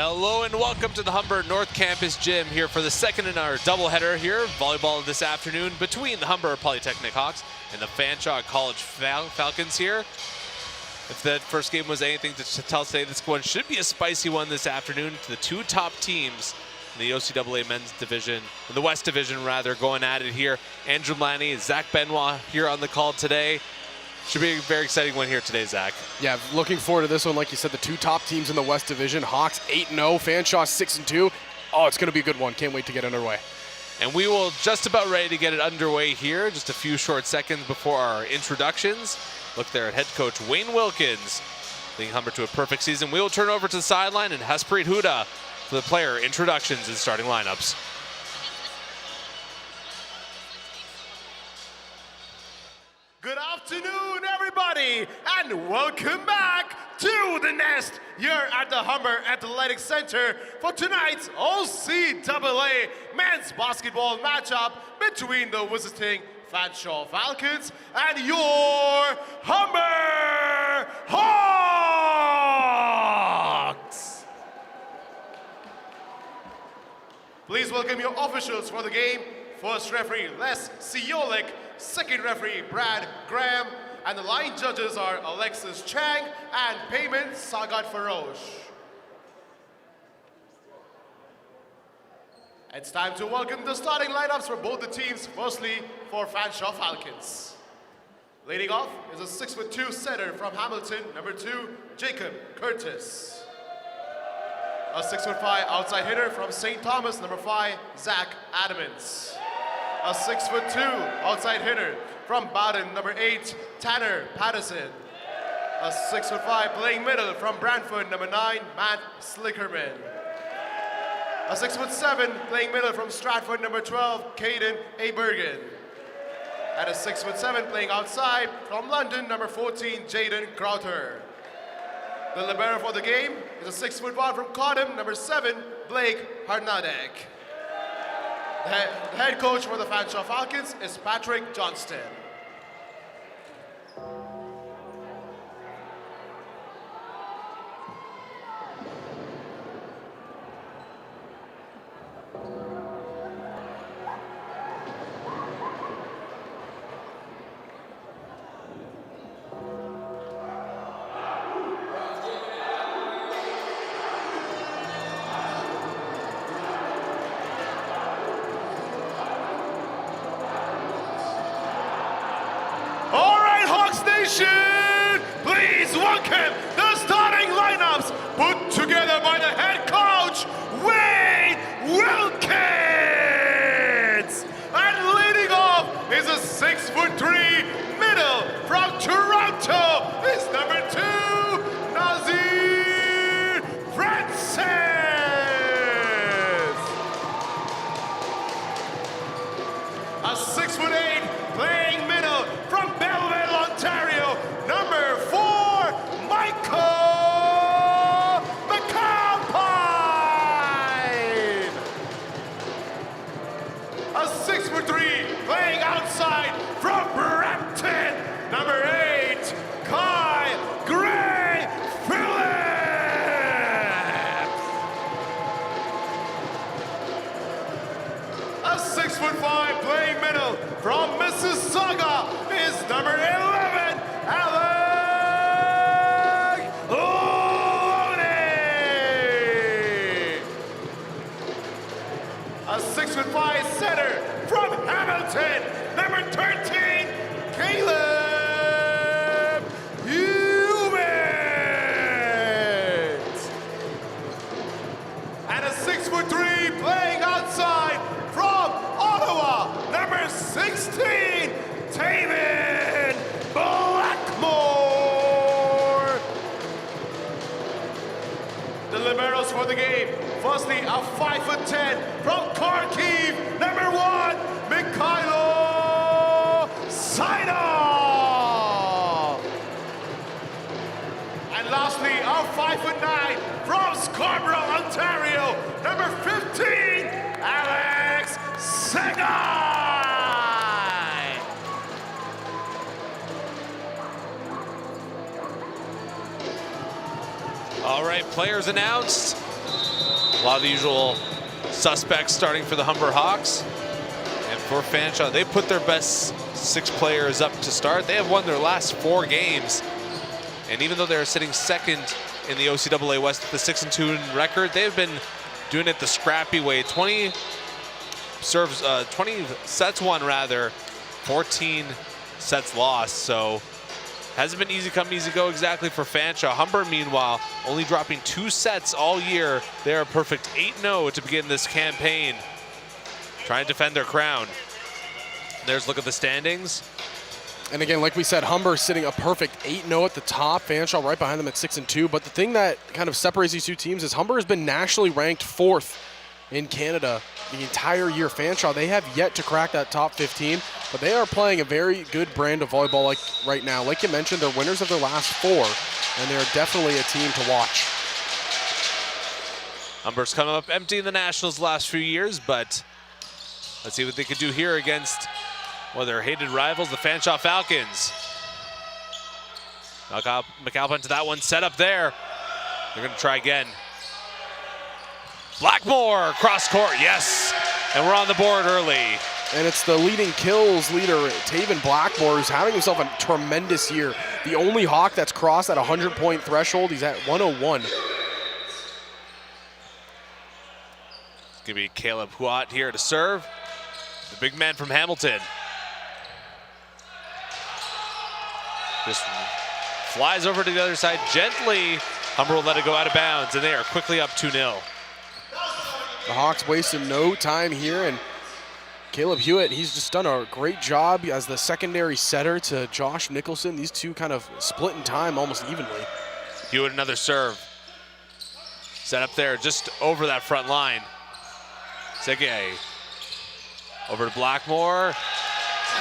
Hello and welcome to the Humber North Campus Gym here for the second in our doubleheader here, volleyball this afternoon between the Humber Polytechnic Hawks and the Fanshawe College Falcons here. If that first game was anything to tell today, this one should be a spicy one this afternoon. The two top teams in the OCAA men's division, in the West Division rather, going at it here. Andrew Mlany and Zach Benoit here on the call today. Should be a very exciting one here today, Zach. Yeah, looking forward to this one. Like you said, the two top teams in the West Division, Hawks 8-0, Fanshawe 6-2. Oh, it's going to be a good one. Can't wait to get underway. And we will just about ready to get it underway here. Just a few short seconds before our introductions. Look there at head coach Wayne Wilkins, leading Humber to a perfect season. We will turn over to the sideline and Haspreet Huda for the player introductions and starting lineups. Good afternoon, everybody, and welcome back to the nest here at the Humber Athletic Center for tonight's OCAA men's basketball matchup between the visiting Fanshawe Falcons and your Humber Hawks. Please welcome your officials for the game. First referee, Les Siolik. Second referee, Brad Graham. And the line judges are Alexis Chang and Payman Sagat Farosh. It's time to welcome the starting lineups for both the teams. Firstly, for Fanshawe Falcons. Leading off is a 6'2" setter from Hamilton, number 2, Jacob Curtis. A 6'5" outside hitter from St. Thomas, number 5, Zach Adamans. A 6'2" outside hitter from Bowden, number 8, Tanner Patterson. A 6'5" playing middle from Brantford, number 9, Matt Slickerman. A 6'7" playing middle from Stratford, number 12, Caden Abergen. And a 6'7" playing outside from London, number 14, Jaden Crowther. The libero for the game is a 6'1" from Cottam, number 7, Blake Harnadek. The head coach for the Fanshawe Falcons is Patrick Johnston. Please welcome the starting lineups put together by the head coach, Wayne Wilkins. And leading off is a 6'3" middle from Toronto, is number 2, Nazir Francis. A 6'8" playing middle from Belleville, Ontario, number 4, Michael McAlpine. A 6'3" playing outside from Brampton, number 8, Kai Gray Phillips. A 6'5" playing middle from Mississauga is number 11, Alec Loney. A 6'5" setter from Hamilton, number 13, Caleb Hubert. And a 6'3" playing outside from Ottawa, number 16, David Blackmore. The liberos for the game. Firstly, a 5'10" from Kharkiv, number 1, Mikhailo Sainov. And lastly, a 5'9" from Scarborough, Ontario, number 15, Alex Segai. All right, players announced. A lot of the usual suspects starting for the Humber Hawks. And for Fanshawe, they put their best 6 players up to start. They have won their last 4 games. And even though they're sitting second in the OCAA West with the 6-2 record, they've been doing it the scrappy way. 20 sets won rather, 14 sets lost. So hasn't been easy come, easy go exactly for Fanshawe. Humber, meanwhile, only dropping 2 sets all year. They're a perfect 8-0 to begin this campaign, trying to defend their crown. There's a look at the standings. And again, like we said, Humber sitting a perfect 8-0 at the top. Fanshawe right behind them at 6-2. But the thing that kind of separates these two teams is Humber has been nationally ranked 4th in Canada the entire year. Fanshawe, they have yet to crack that top 15, but they are playing a very good brand of volleyball like right now. Like you mentioned, they're winners of their last 4, and they're definitely a team to watch. Humber's come up empty in the Nationals the last few years, but let's see what they could do here against, well, their hated rivals, the Fanshawe Falcons. McAlpine to that one, set up there. They're going to try again. Blackmore, cross court, yes. And we're on the board early. And it's the leading kills leader, Taven Blackmore, who's having himself a tremendous year. The only Hawk that's crossed that 100-point threshold. He's at 101. It's going to be Caleb Huot here to serve. The big man from Hamilton. Just flies over to the other side gently. Humber will let it go out of bounds, and they are quickly up 2-0. The Hawks wasted no time here, and Caleb Hewitt, he's just done a great job as the secondary setter to Josh Nicholson. These two kind of split in time almost evenly. Hewitt another serve. Set up there just over that front line. Sege over to Blackmore.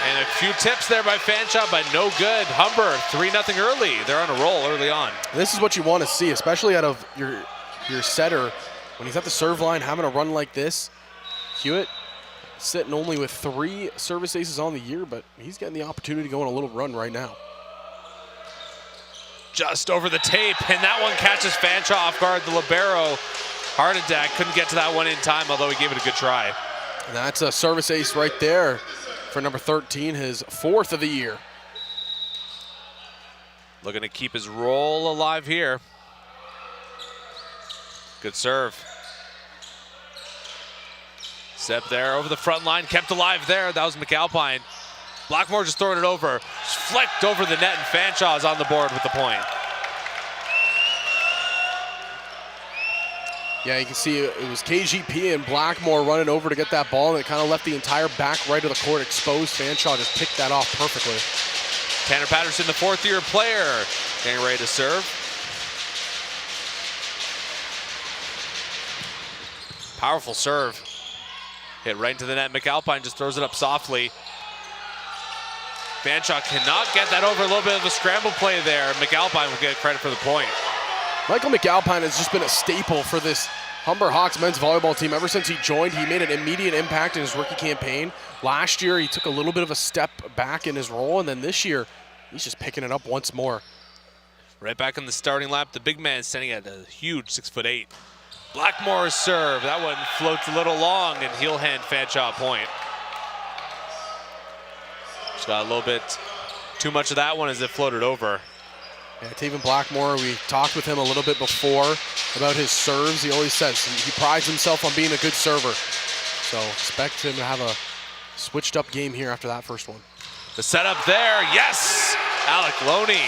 And a few tips there by Fanshawe, but no good. Humber 3-0 early. They're on a roll early on. This is what you want to see, especially out of your setter. When he's at the serve line having a run like this, Hewitt sitting only with 3 service aces on the year, but he's getting the opportunity to go on a little run right now. Just over the tape, and that one catches Fanshawe off guard. The libero, heart attack, couldn't get to that one in time, although he gave it a good try. And that's a service ace right there for number 13, his 4th of the year. Looking to keep his roll alive here. Good serve. Step there over the front line, kept alive there. That was McAlpine. Blackmore just throwing it over. Flicked over the net, and Fanshawe is on the board with the point. Yeah, you can see it was KGP and Blackmore running over to get that ball, and it kind of left the entire back right of the court exposed. Fanshawe just picked that off perfectly. Tanner Patterson, the 4th-year player, getting ready to serve. Powerful serve. Hit right into the net. McAlpine just throws it up softly. Fanshawe cannot get that over. A little bit of a scramble play there. McAlpine will get credit for the point. Michael McAlpine has just been a staple for this Humber Hawks men's volleyball team. Ever since he joined, he made an immediate impact in his rookie campaign. Last year, he took a little bit of a step back in his role, and then this year, he's just picking it up once more. Right back in the starting lap, the big man standing at a huge 6'8". Blackmore's serve. That one floats a little long, and he'll hand Fanshawe a point. Just got a little bit too much of that one as it floated over. Yeah, Taven Blackmore, we talked with him a little bit before about his serves. He always says he prides himself on being a good server. So expect him to have a switched up game here after that first one. The setup there, yes! Alec Loney.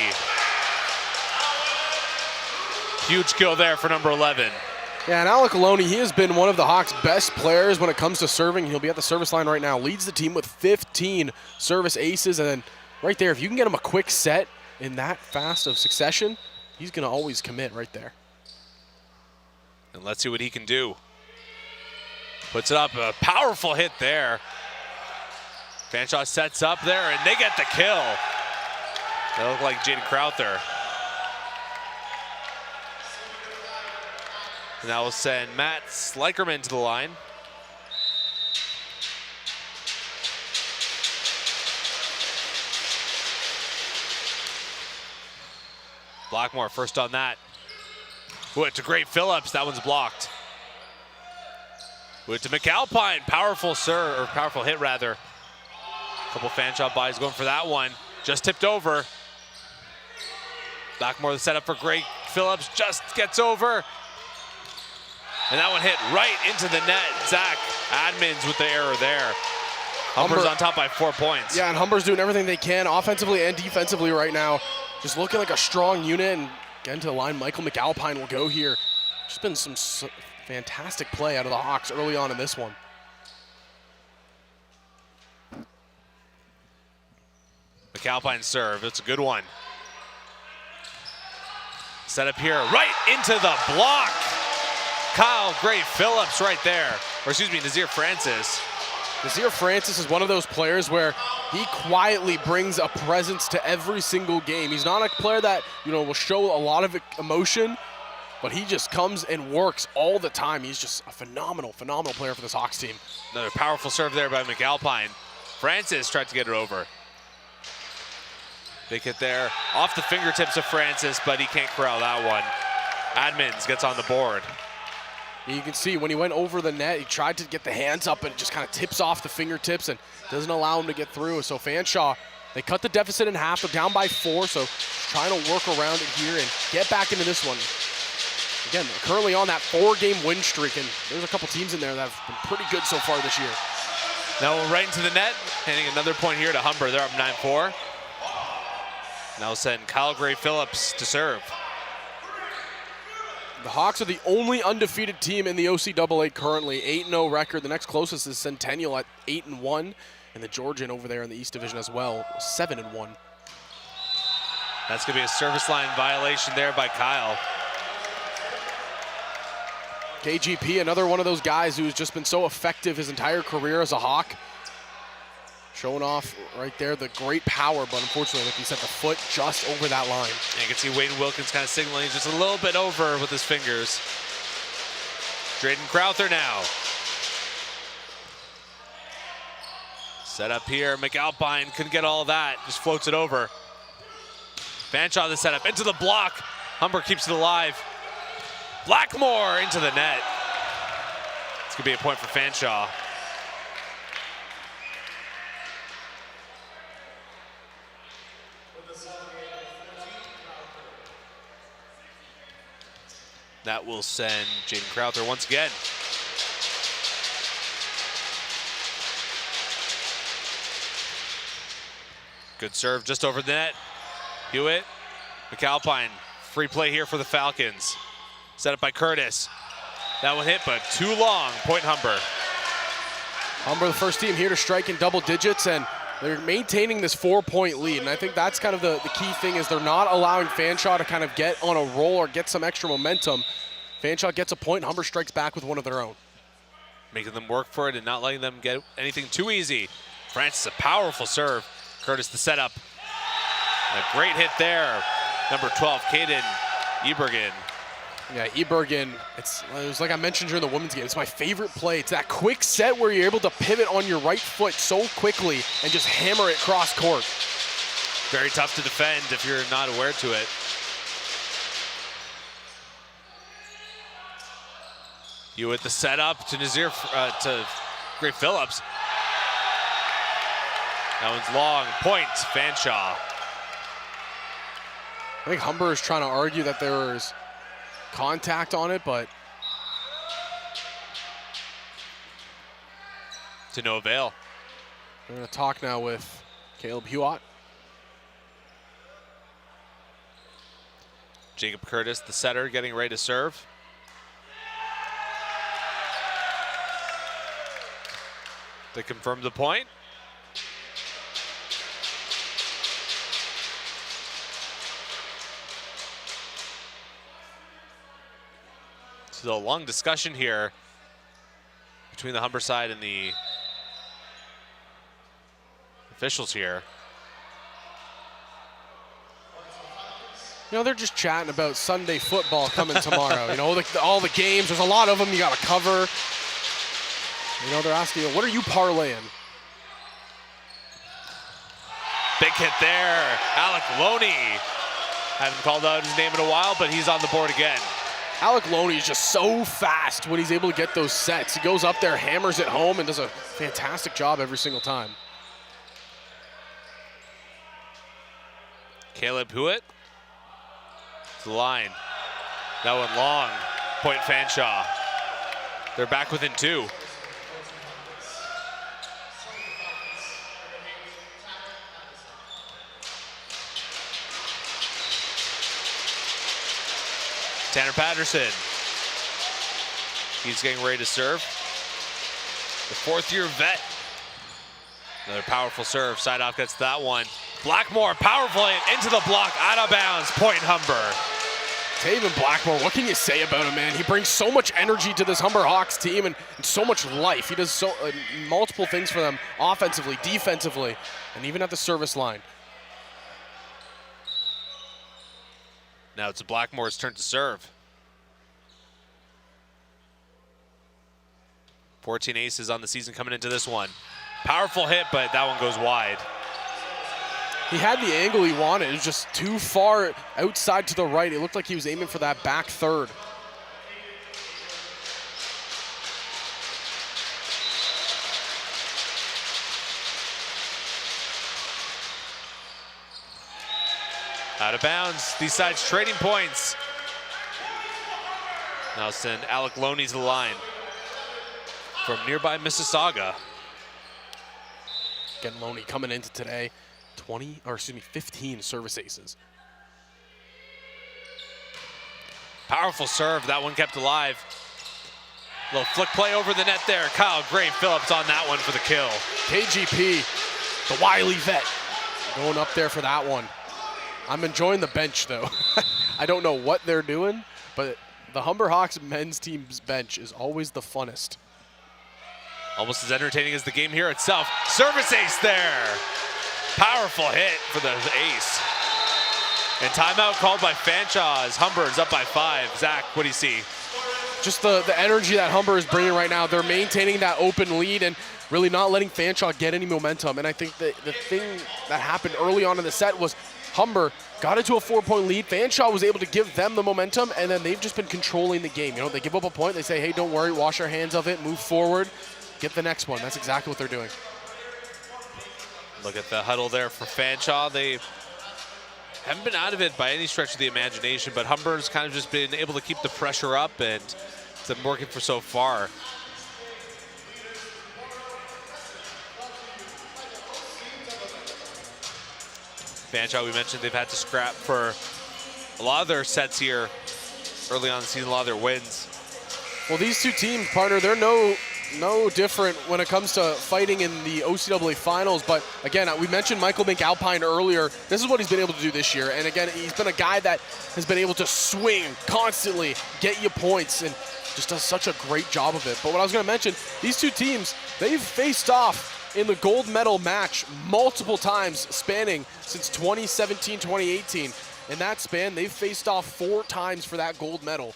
Huge kill there for number 11. Yeah, and Alec Loney, he has been one of the Hawks' best players when it comes to serving. He'll be at the service line right now. Leads the team with 15 service aces. And then right there, if you can get him a quick set in that fast of succession, he's going to always commit right there. And let's see what he can do. Puts it up, a powerful hit there. Fanshawe sets up there, and they get the kill. They look like Jaden Crowther. And that will send Matt Slikerman to the line. Blackmore first on that. Ooh, it's a great Phillips. That one's blocked. With to McAlpine, powerful serve, or powerful hit rather. Couple Fanshawe buys going for that one. Just tipped over. Blackmore the setup for Gray Phillips, just gets over. And that one hit right into the net. Zach Admins with the error there. Humber's on top by 4 points. Yeah, and Humber's doing everything they can offensively and defensively right now. Just looking like a strong unit, and getting to the line, Michael McAlpine will go here. Just been some fantastic play out of the Hawks early on in this one. McAlpine serve, it's a good one. Set up here, right into the block. Kyle Gray Phillips right there, or excuse me, Nazir Francis. Nazir Francis is one of those players where he quietly brings a presence to every single game. He's not a player that, will show a lot of emotion, but he just comes and works all the time. He's just a phenomenal, phenomenal player for this Hawks team. Another powerful serve there by McAlpine. Francis tried to get it over. Big hit there, off the fingertips of Francis, but he can't corral that one. Admins gets on the board. You can see when he went over the net, he tried to get the hands up and it just kind of tips off the fingertips and doesn't allow him to get through. So Fanshawe, they cut the deficit in half. They're down by 4, so trying to work around it here and get back into this one. Again, currently on that 4-game win streak, and there's a couple teams in there that have been pretty good so far this year. Now right into the net, handing another point here to Humber. They're up 9-4. Now send Kyle Gray Phillips to serve. The Hawks are the only undefeated team in the OCAA currently, 8-0 record. The next closest is Centennial at 8-1, and the Georgian over there in the East Division as well, 7-1. That's going to be a service line violation there by Kyle. KGP, another one of those guys who's just been so effective his entire career as a Hawk. Showing off right there the great power, but unfortunately, like we said, the foot just over that line. And you can see Wayne Wilkins kind of signaling just a little bit over with his fingers. Drayden Crowther now. Set up here, McAlpine couldn't get all that, just floats it over. Fanshawe the setup, into the block. Humber keeps it alive. Blackmore into the net. It's gonna be a point for Fanshawe. That will send Jaden Crowther once again. Good serve just over the net. Hewitt, McAlpine, free play here for the Falcons. Set up by Curtis. That one hit, but too long. Point Humber. Humber, the first team here to strike in double digits, and they're maintaining this 4-point lead. And I think that's kind of the key thing, is they're not allowing Fanshawe to kind of get on a roll or get some extra momentum. Fanshawe gets a point, Humber strikes back with one of their own. Making them work for it and not letting them get anything too easy. Francis, a powerful serve. Curtis, the setup. A great hit there. Number 12, Caden Ebergen. Yeah, Ebergen, it was like I mentioned during the women's game, it's my favorite play. It's that quick set where you're able to pivot on your right foot so quickly and just hammer it cross court. Very tough to defend if you're not aware to it. You with the setup to Nazir, to Gray Phillips. That one's long. Point, Fanshawe. I think Humber is trying to argue that there was contact on it, but to no avail. We're going to talk now with Caleb Hewitt. Jacob Curtis, the setter, getting ready to serve. They confirm the point. So a long discussion here between the Humber side and the officials here. They're just chatting about Sunday football coming tomorrow. All the games, there's a lot of them you got to cover. They're asking, what are you parlaying? Big hit there. Alec Loney. Haven't called out his name in a while, but he's on the board again. Alec Loney is just so fast when he's able to get those sets. He goes up there, hammers it home, and does a fantastic job every single time. Caleb Hewitt to the line. That one long. Point Fanshawe. They're back within 2. Tanner Patterson. He's getting ready to serve. The 4th-year vet. Another powerful serve. Side off gets that one. Blackmore, powerful hit into the block, out of bounds. Point Humber. Taven Blackmore, what can you say about him, man? He brings so much energy to this Humber Hawks team and so much life. He does so multiple things for them, offensively, defensively, and even at the service line. Now it's Blackmore's turn to serve. 14 aces on the season coming into this one. Powerful hit, but that one goes wide. He had the angle he wanted. It was just too far outside to the right. It looked like he was aiming for that back third. Out of bounds. These sides trading points. Now send Alec Loney to the line from nearby Mississauga. Again, Loney coming into today, 15 service aces. Powerful serve. That one kept alive. Little flick play over the net there. Kyle Gray-Phillips on that one for the kill. KGP, the wily vet, going up there for that one. I'm enjoying the bench, though. I don't know what they're doing, but the Humber Hawks men's team's bench is always the funnest. Almost as entertaining as the game here itself. Service ace there. Powerful hit for the ace. And timeout called by Fanshawe as Humber is up by 5. Zach, what do you see? Just the energy that Humber is bringing right now. They're maintaining that open lead and really not letting Fanshawe get any momentum. And I think that the thing that happened early on in the set was Humber got into a 4-point lead. Fanshawe was able to give them the momentum, and then they've just been controlling the game. You know, they give up a point, they say, hey, don't worry, wash our hands of it, move forward, get the next one. That's exactly what they're doing. Look at the huddle there for Fanshawe. They haven't been out of it by any stretch of the imagination, but Humber's kind of just been able to keep the pressure up, and it's been working for so far. Fanshawe, we mentioned they've had to scrap for a lot of their sets here early on in the season, a lot of their wins. Well, these two teams, partner, they're no different when it comes to fighting in the OCAA finals. But again, we mentioned Michael McAlpine earlier. This is what he's been able to do this year. And again, he's been a guy that has been able to swing constantly, get you points, and just does such a great job of it. But what I was going to mention, these two teams, they've faced off in the gold medal match multiple times, spanning since 2017, 2018. In that span, they've faced off 4 times for that gold medal.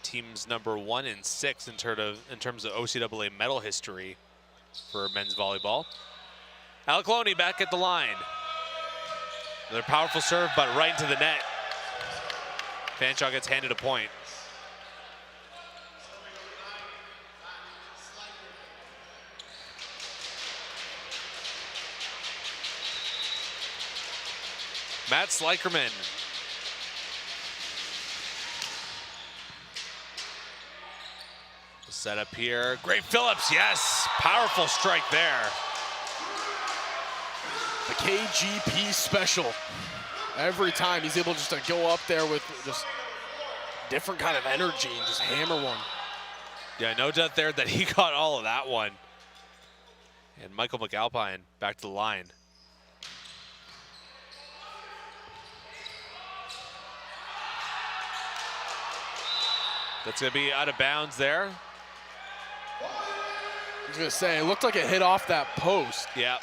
Teams number 1 and 6 in terms of OCAA medal history for men's volleyball. Alec Loney back at the line. Another powerful serve, but right into the net. Fanshawe gets handed a point. Matt Slikerman. Set up here. Gray-Phillips, yes. Powerful strike there. The KGP special. Every time he's able just to go up there with just different kind of energy and just hammer one. Yeah, no doubt there that he got all of that one. And Michael McAlpine back to the line. That's going to be out of bounds there. I was going to say, it looked like it hit off that post. Yeah.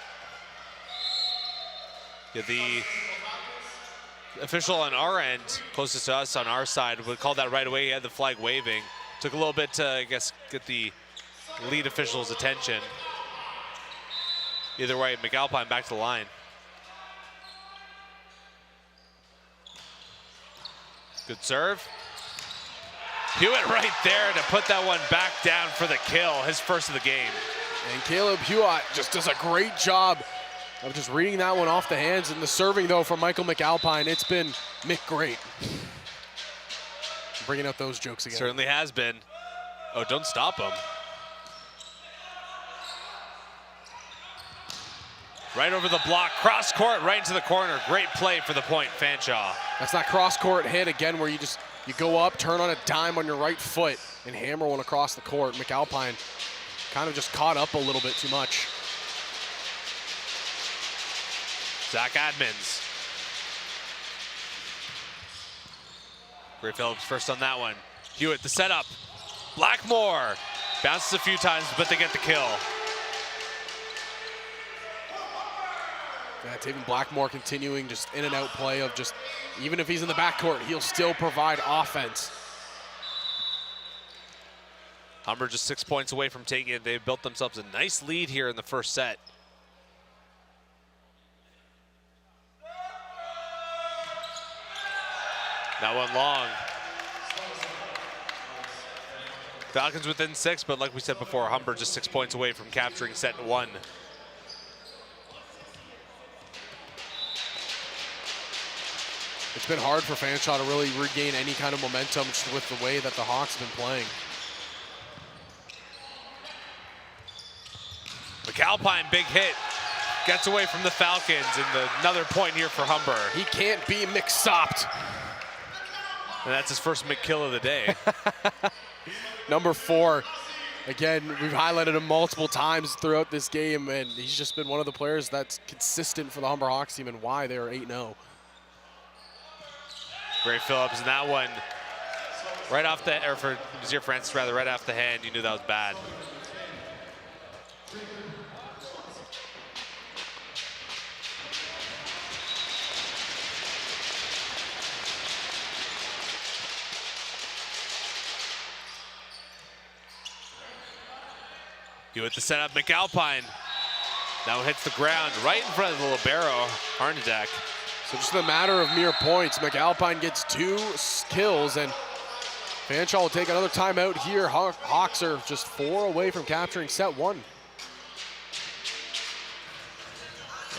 The official on our end, closest to us on our side, would call that right away. He had the flag waving. Took a little bit to, I guess, get the lead official's attention. Either way, McAlpine back to the line. Good serve. Hewitt right there to put that one back down for the kill, his first of the game. And Caleb Hewitt just does a great job of just reading that one off the hands. And the serving, though, from Michael McAlpine, it's been great. Bringing out those jokes again. Certainly has been. Oh, don't stop him. Right over the block, cross court, right into the corner. Great play for the point, Fanshawe. That's that cross court hit again where you go up, turn on a dime on your right foot, and hammer one across the court. McAlpine kind of just caught up a little bit too much. Zach Admins. Gray Phillips first on that one. Hewitt, the setup. Blackmore bounces a few times, but they get the kill. Yeah, Taven Blackmore continuing just in and out play of just, even if he's in the backcourt, he'll still provide offense. Humber just 6 points away from taking it. They've built themselves a nice lead here in the first set. That one long. Falcons within 6, but like we said before, Humber just 6 points away from capturing set 1. It's been hard for Fanshawe to really regain any kind of momentum just with the way that the Hawks have been playing. McAlpine, big hit. Gets away from the Falcons, and another point here for Humber. He can't be mix-stopped. And that's his first McKill of the day. Number 4. Again, we've highlighted him multiple times throughout this game, and he's just been one of the players that's consistent for the Humber Hawks team and why they're 8-0. Gray Phillips, and that one right off the, or for Nazir Francis rather, right off the hand, you knew that was bad. Hewitt the setup, McAlpine. That one hits the ground right in front of the libero, Arnadek. So just a matter of mere points. McAlpine gets 2 kills, and Fanshawe will take another timeout here. Hawks are just 4 away from capturing set 1.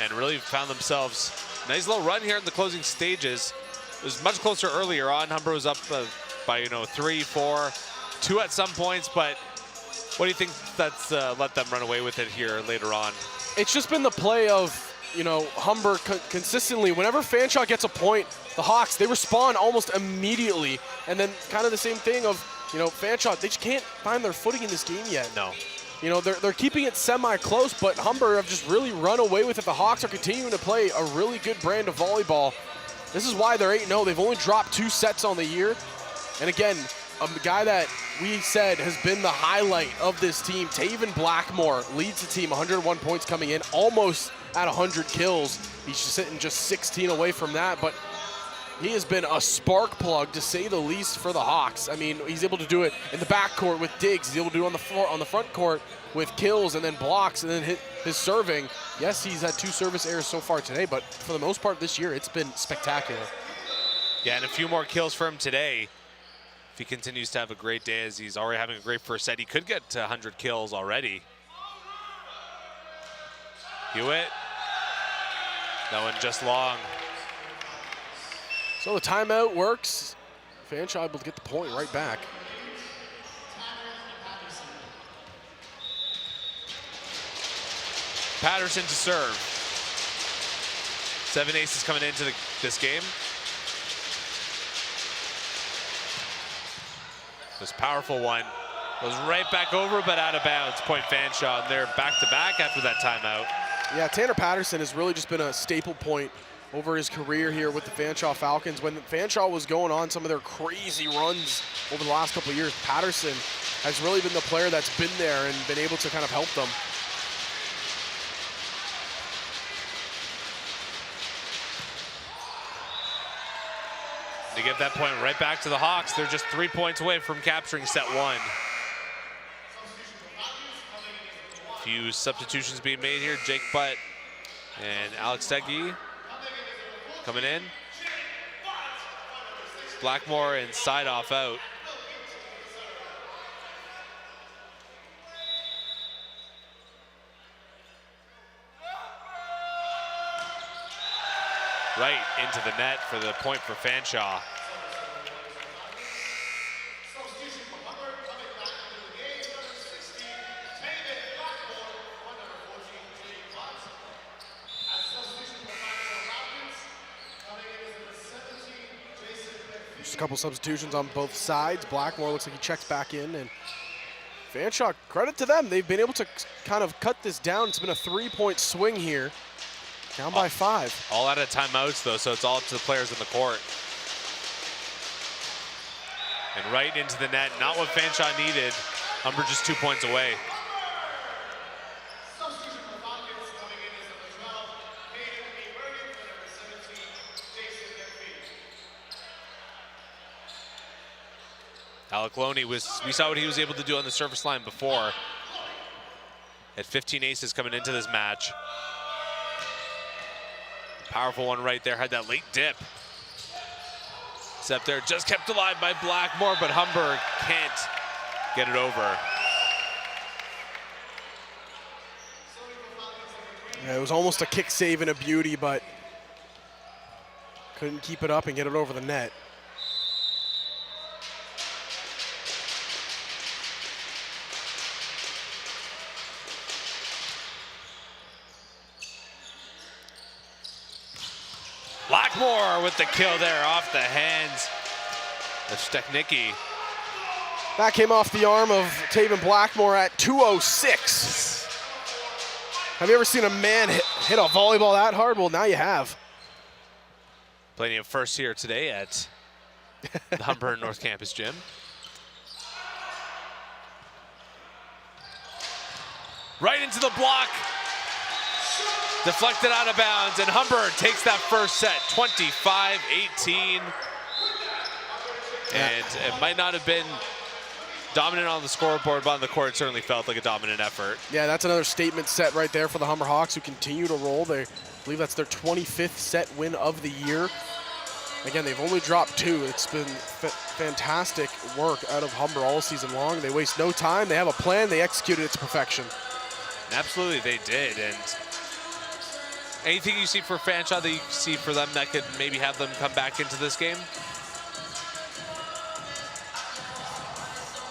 And really found themselves a nice little run here in the closing stages. It was much closer earlier on. Humber was up by 3, 4, 2 at some points, but what do you think that's let them run away with it here later on? It's just been the play of, Humber consistently. Whenever Fanshawe gets a point, the Hawks, they respond almost immediately. And then kind of the same thing of, Fanshawe, they just can't find their footing in this game yet. No. They're keeping it semi-close, but Humber have just really run away with it. The Hawks are continuing to play a really good brand of volleyball. This is why they're 8-0. They've only dropped 2 sets on the year. And again, a guy that we said has been the highlight of this team, Taven Blackmore, leads the team, 101 points coming in, almost at 100 kills. He's just sitting just 16 away from that, but he has been a spark plug, to say the least, for the Hawks. I mean, he's able to do it in the backcourt with digs. He's able to do it on the front court with kills and then blocks and then hit his serving. Yes, he's had 2 service errors so far today, but for the most part this year, it's been spectacular. Yeah, and a few more kills for him today. If he continues to have a great day, as he's already having a great first set, he could get to 100 kills already. Hewitt. That one just long. So the timeout works. Fanshawe able to get the point right back. Patterson to serve. 7 aces coming into this game. This powerful one goes right back over, but out of bounds. Point Fanshawe, and they're back-to-back after that timeout. Yeah, Tanner Patterson has really just been a staple point over his career here with the Fanshawe Falcons. When Fanshawe was going on some of their crazy runs over the last couple of years, Patterson has really been the player that's been there and been able to kind of help them. To give that point right back to the Hawks. They're just 3 points away from capturing set 1. A few substitutions being made here. Jake Butt and Alex Segui coming in. Blackmore and side off out. Right into the net for the point for Fanshawe. Just a couple substitutions on both sides. Blackmore looks like he checks back in, and Fanshawe, credit to them. They've been able to kind of cut this down. It's been a 3-point swing here. Down by 5. All out of timeouts, though, so it's all up to the players in the court. And right into the net, not what Fanshawe needed. Humber just 2 points away. Alec Loney we saw what he was able to do on the service line before. Had 15 aces coming into this match. Powerful one right there, had that late dip. Except there, just kept alive by Blackmore, but Humber can't get it over. Yeah, it was almost a kick save and a beauty, but couldn't keep it up and get it over the net. Blackmore with the kill there off the hands of Stechnicki. That came off the arm of Taven Blackmore at 2:06. Have you ever seen a man hit a volleyball that hard? Well, now you have. Plenty of firsts here today at the Humber North Campus Gym. Right into the block. Deflected out of bounds, and Humber takes that first set, 25-18. And it might not have been dominant on the scoreboard, but on the court, it certainly felt like a dominant effort. Yeah, that's another statement set right there for the Humber Hawks, who continue to roll. I believe that's their 25th set win of the year. Again, they've only dropped 2. It's been fantastic work out of Humber all season long. They waste no time. They have a plan. They execute it to perfection. Absolutely, they did. And anything you see for Fanshawe that you see for them that could maybe have them come back into this game?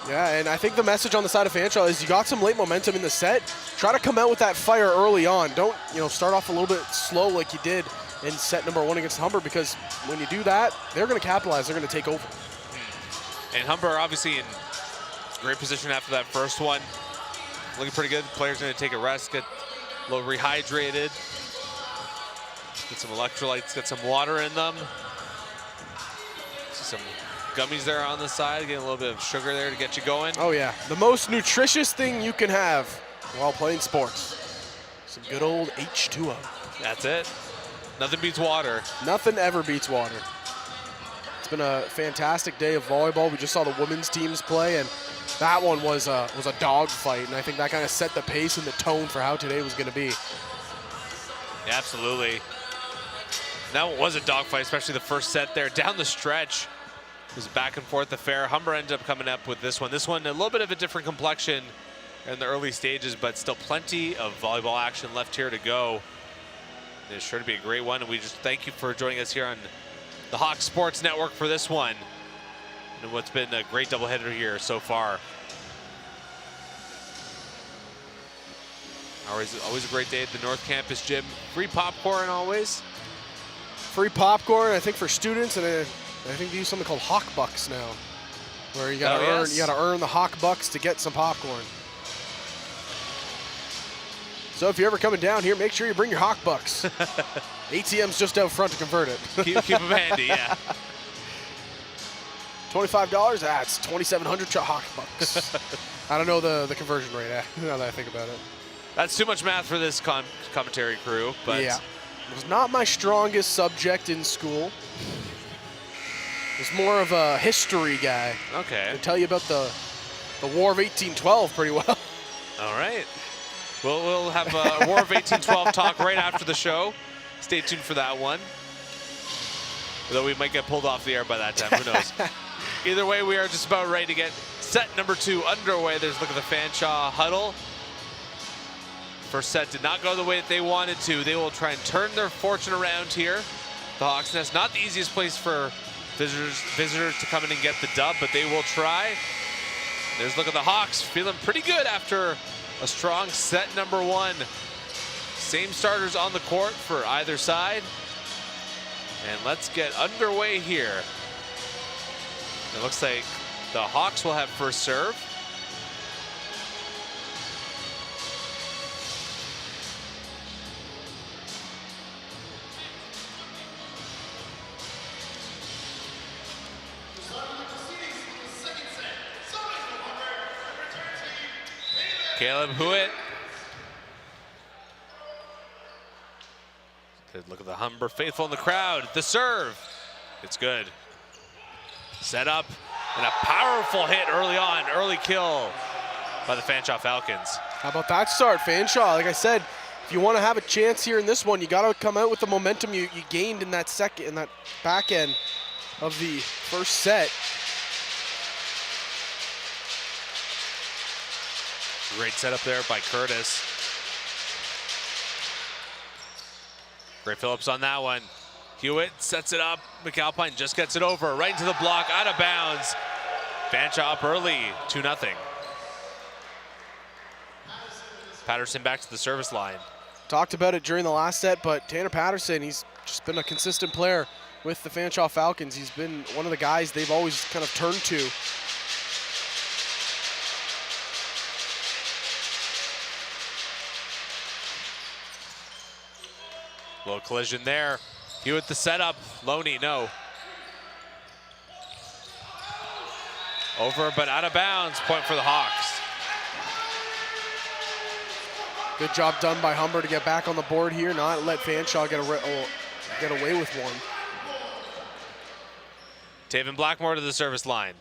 Yeah, and I think the message on the side of Fanshawe is you got some late momentum in the set. Try to come out with that fire early on. Don't, start off a little bit slow like you did in set number 1 against Humber, because when you do that, they're going to capitalize. They're going to take over. And Humber obviously in great position after that first one. Looking pretty good. The players going to take a rest, get a little rehydrated. Get some electrolytes, get some water in them. See some gummies there on the side, getting a little bit of sugar there to get you going. Oh yeah, the most nutritious thing you can have while playing sports. Some good old H2O. That's it. Nothing beats water. Nothing ever beats water. It's been a fantastic day of volleyball. We just saw the women's teams play, and that one was a dog fight, and I think that kind of set the pace and the tone for how today was going to be. Yeah, absolutely. That one was a dogfight, especially the first set there. Down the stretch, it was back and forth affair. Humber ended up coming up with this one. This one, a little bit of a different complexion in the early stages, but still plenty of volleyball action left here to go. It's sure to be a great one, and we just thank you for joining us here on the Hawk Sports Network for this one, and what's been a great doubleheader here so far. Always a great day at the North Campus Gym. Free popcorn always. Free popcorn, I think, for students, and I think they use something called Hawk Bucks now, where you gotta earn the Hawk Bucks to get some popcorn. So if you're ever coming down here, make sure you bring your Hawk Bucks. ATM's just out front to convert it. Keep them handy, yeah. $25, that's 2,700 Hawk Bucks. I don't know the conversion rate now that I think about it. That's too much math for this commentary crew, but yeah. It was not my strongest subject in school. I was more of a history guy. Okay. I can tell you about the War of 1812 pretty well. All right. We'll have a War of 1812 talk right after the show. Stay tuned for that one. Though we might get pulled off the air by that time, who knows. Either way, we are just about ready to get set number 2 underway. There's a look at the Fanshawe huddle. First set did not go the way that they wanted to. They will try and turn their fortune around here. The Hawks Nest, not the easiest place for visitors to come in and get the dub, but they will try. There's a look at the Hawks, feeling pretty good after a strong set number 1. Same starters on the court for either side. And let's get underway here. It looks like the Hawks will have first serve. Caleb Hewitt. Good look at the Humber faithful in the crowd. The serve. It's good. Set up and a powerful hit early on. Early kill by the Fanshawe Falcons. How about that start, Fanshawe? Like I said, if you want to have a chance here in this one, you got to come out with the momentum you gained in that back end of the first set. Great setup there by Curtis. Gray Phillips on that one. Hewitt sets it up. McAlpine just gets it over. Right into the block, out of bounds. Fanshawe up early, 2-0. Patterson back to the service line. Talked about it during the last set, but Tanner Patterson, he's just been a consistent player with the Fanshawe Falcons. He's been one of the guys they've always kind of turned to. Little collision there. Hewitt the setup. Loney, no. Over, but out of bounds. Point for the Hawks. Good job done by Humber to get back on the board here, not let Fanshawe get away with one. Taven Blackmore to the service line.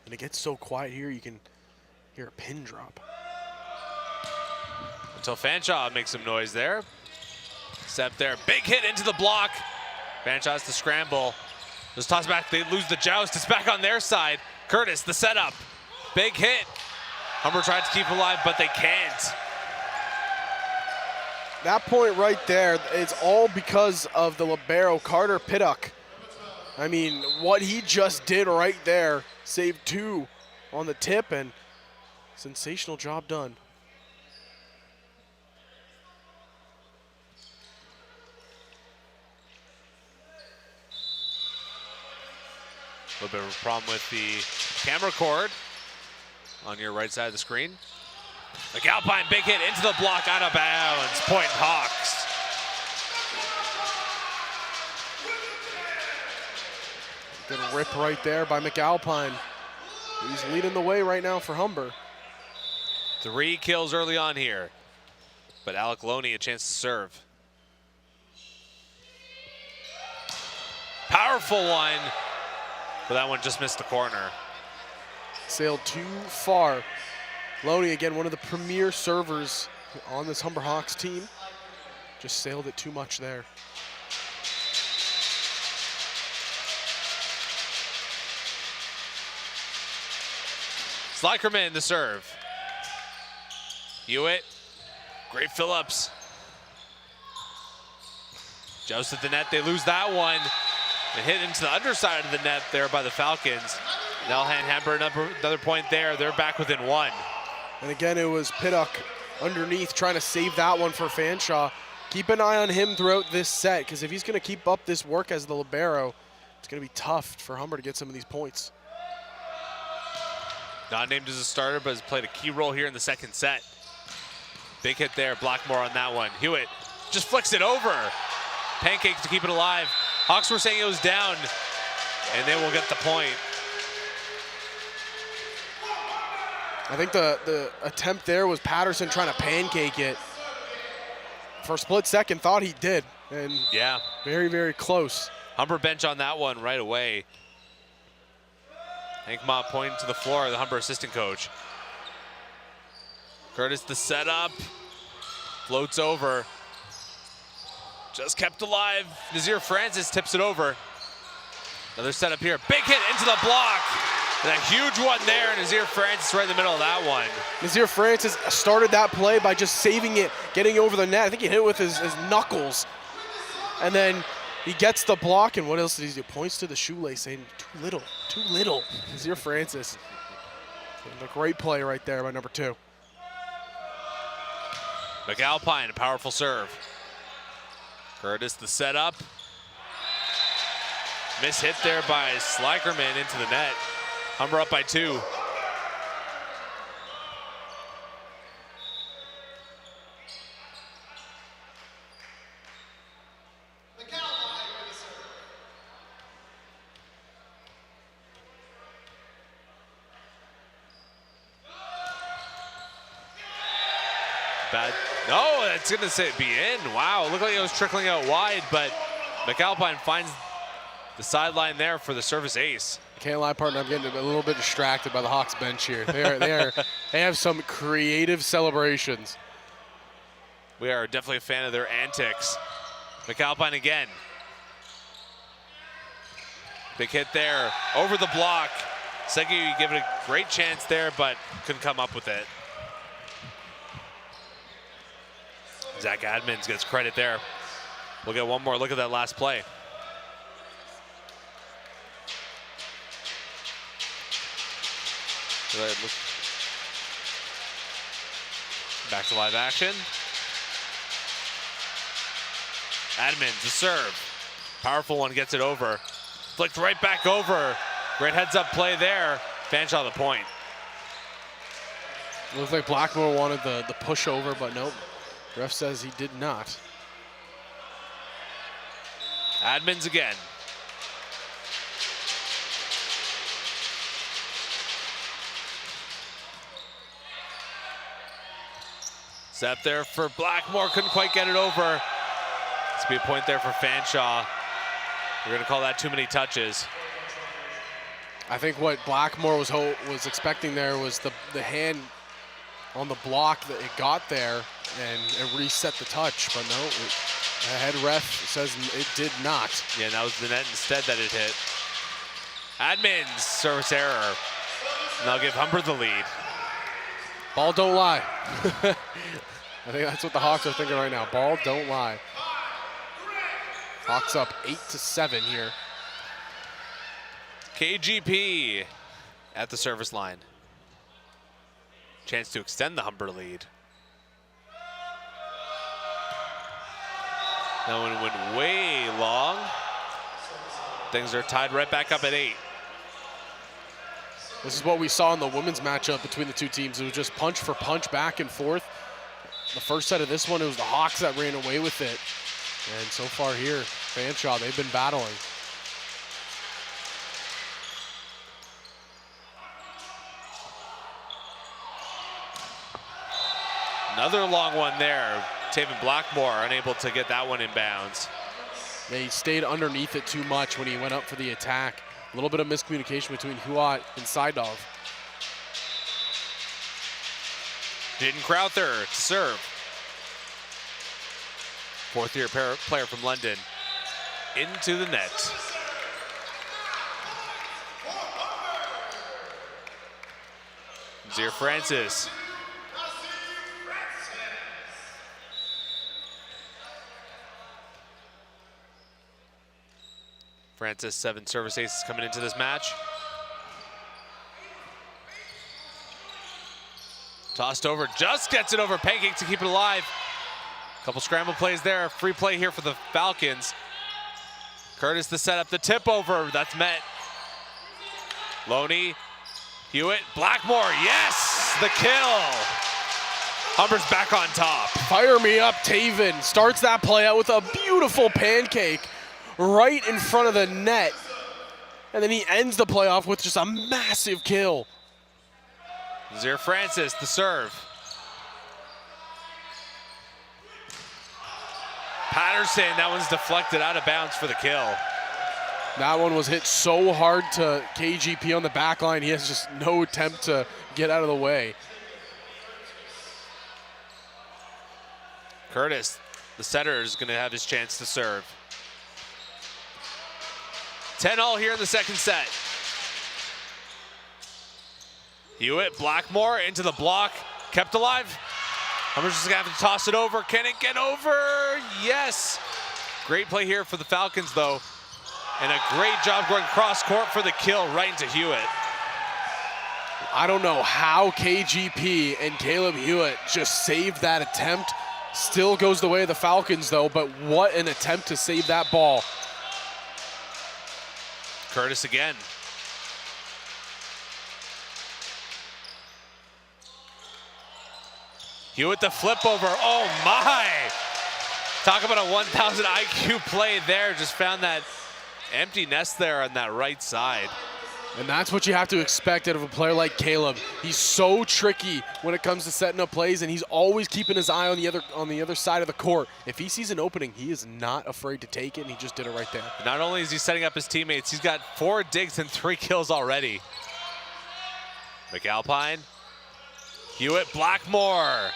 And it gets so quiet here, you can hear a pin drop. Until Fanshawe makes some noise there. Step there, big hit into the block. Fanshawe has to scramble. Just toss back, they lose the joust. It's back on their side. Curtis, the setup. Big hit. Humber tried to keep it alive, but they can't. That point right there, it's all because of the libero, Carter Piddock. I mean, what he just did right there, saved 2 on the tip, and sensational job done. A little bit of a problem with the camera cord on your right side of the screen. McAlpine, big hit into the block, out of bounds. Point Hawks. Good rip right there by McAlpine. He's leading the way right now for Humber. 3 kills early on here, but Alec Loney a chance to serve. Powerful one, but that one just missed the corner. Sailed too far. Loney, again, one of the premier servers on this Humber Hawks team. Just sailed it too much there. Slykerman the serve. Hewitt, great Phillips. Joust at the net, they lose that one. It hit into the underside of the net there by the Falcons. They'll hand Hamper another point there. They're back within 1. And again, it was Piddock underneath trying to save that one for Fanshawe. Keep an eye on him throughout this set, because if he's going to keep up this work as the libero, it's going to be tough for Humber to get some of these points. Not named as a starter, but has played a key role here in the second set. Big hit there, Blackmore on that one. Hewitt just flicks it over. Pancakes to keep it alive. Hawks were saying it was down, and they will get the point. I think the attempt there was Patterson trying to pancake it. For a split second, thought he did, and yeah, very, very close. Humber bench on that one right away. Hank Mott pointing to the floor, the Humber assistant coach. Curtis the setup. Floats over. Just kept alive. Nazir Francis tips it over. Another setup here. Big hit into the block. And a huge one there. Nazir Francis right in the middle of that one. Nazir Francis started that play by just saving it, getting over the net. I think he hit it with his knuckles. And then he gets the block, and what else does he do? Points to the shoelace saying, too little, too little. Nazir Francis. And a great play right there by number 2. McAlpine, a powerful serve. Curtis the setup. Miss hit there by Slikerman into the net. Humber up by 2. Bad. No, it's going to be in. Wow, looked like it was trickling out wide, but McAlpine finds the sideline there for the service ace. Can't lie, partner, I'm getting a little bit distracted by the Hawks bench here. They have some creative celebrations. We are definitely a fan of their antics. McAlpine again. Big hit there, over the block. Segi give it a great chance there, but couldn't come up with it. Zach Admins gets credit there. We'll get one more look at that last play. Back to live action. Admins, the serve. Powerful one, gets it over. Flicked right back over. Great heads-up play there. Fanshawe the point. Looks like Blackmore wanted the push over, but nope. Ref says he did not. Admins again. Set there for Blackmore, couldn't quite get it over. This will be a point there for Fanshawe. We're gonna call that too many touches. I think what Blackmore was expecting there was the hand on the block that it got there and it reset the touch, but no, the head ref says it did not. Yeah, that was the net instead that it hit. Admins, service error. And they'll give Humber the lead. Ball don't lie. I think that's what the Hawks are thinking right now. Ball don't lie. Hawks up 8-7 here. KGP at the service line. Chance to extend the Humber lead. That one went way long. Things are tied right back up at 8. This is what we saw in the women's matchup between the two teams. It was just punch for punch, back and forth. The first set of this one, it was the Hawks that ran away with it. And so far here, Fanshawe, they've been battling. Another long one there. Taven Blackmore unable to get that one in bounds. They stayed underneath it too much when he went up for the attack. A little bit of miscommunication between Huat and Seidov. Jaden Crowther to serve. Fourth-year player from London into the net. Nazir Francis. Francis, 7 service aces coming into this match. Tossed over, just gets it over Pancake to keep it alive. Couple scramble plays there, free play here for the Falcons. Curtis the setup, the tip over, that's met. Loney, Hewitt, Blackmore, yes, the kill. Humber's back on top. Fire me up, Taven. Starts that play out with a beautiful pancake right in front of the net. And then he ends the play off with just a massive kill. Nazir Francis, the serve. Patterson, that one's deflected out of bounds for the kill. That one was hit so hard to KGP on the back line, he has just no attempt to get out of the way. Curtis, the setter, is going to have his chance to serve. 10-all here in the second set. Hewitt, Blackmore into the block, kept alive. Humber's just gonna have to toss it over. Can it get over? Yes. Great play here for the Falcons though. And a great job going cross court for the kill right into Hewitt. I don't know how KGP and Caleb Hewitt just saved that attempt. Still goes the way of the Falcons though, but what an attempt to save that ball. Curtis again. Hewitt the flip over, oh my! Talk about a 1,000 IQ play there. Just found that empty nest there on that right side. And that's what you have to expect out of a player like Caleb. He's so tricky when it comes to setting up plays, and he's always keeping his eye on the other side of the court. If he sees an opening, he is not afraid to take it, and he just did it right there. Not only is he setting up his teammates, he's got 4 digs and 3 kills already. McAlpine. Hewitt, Blackmore.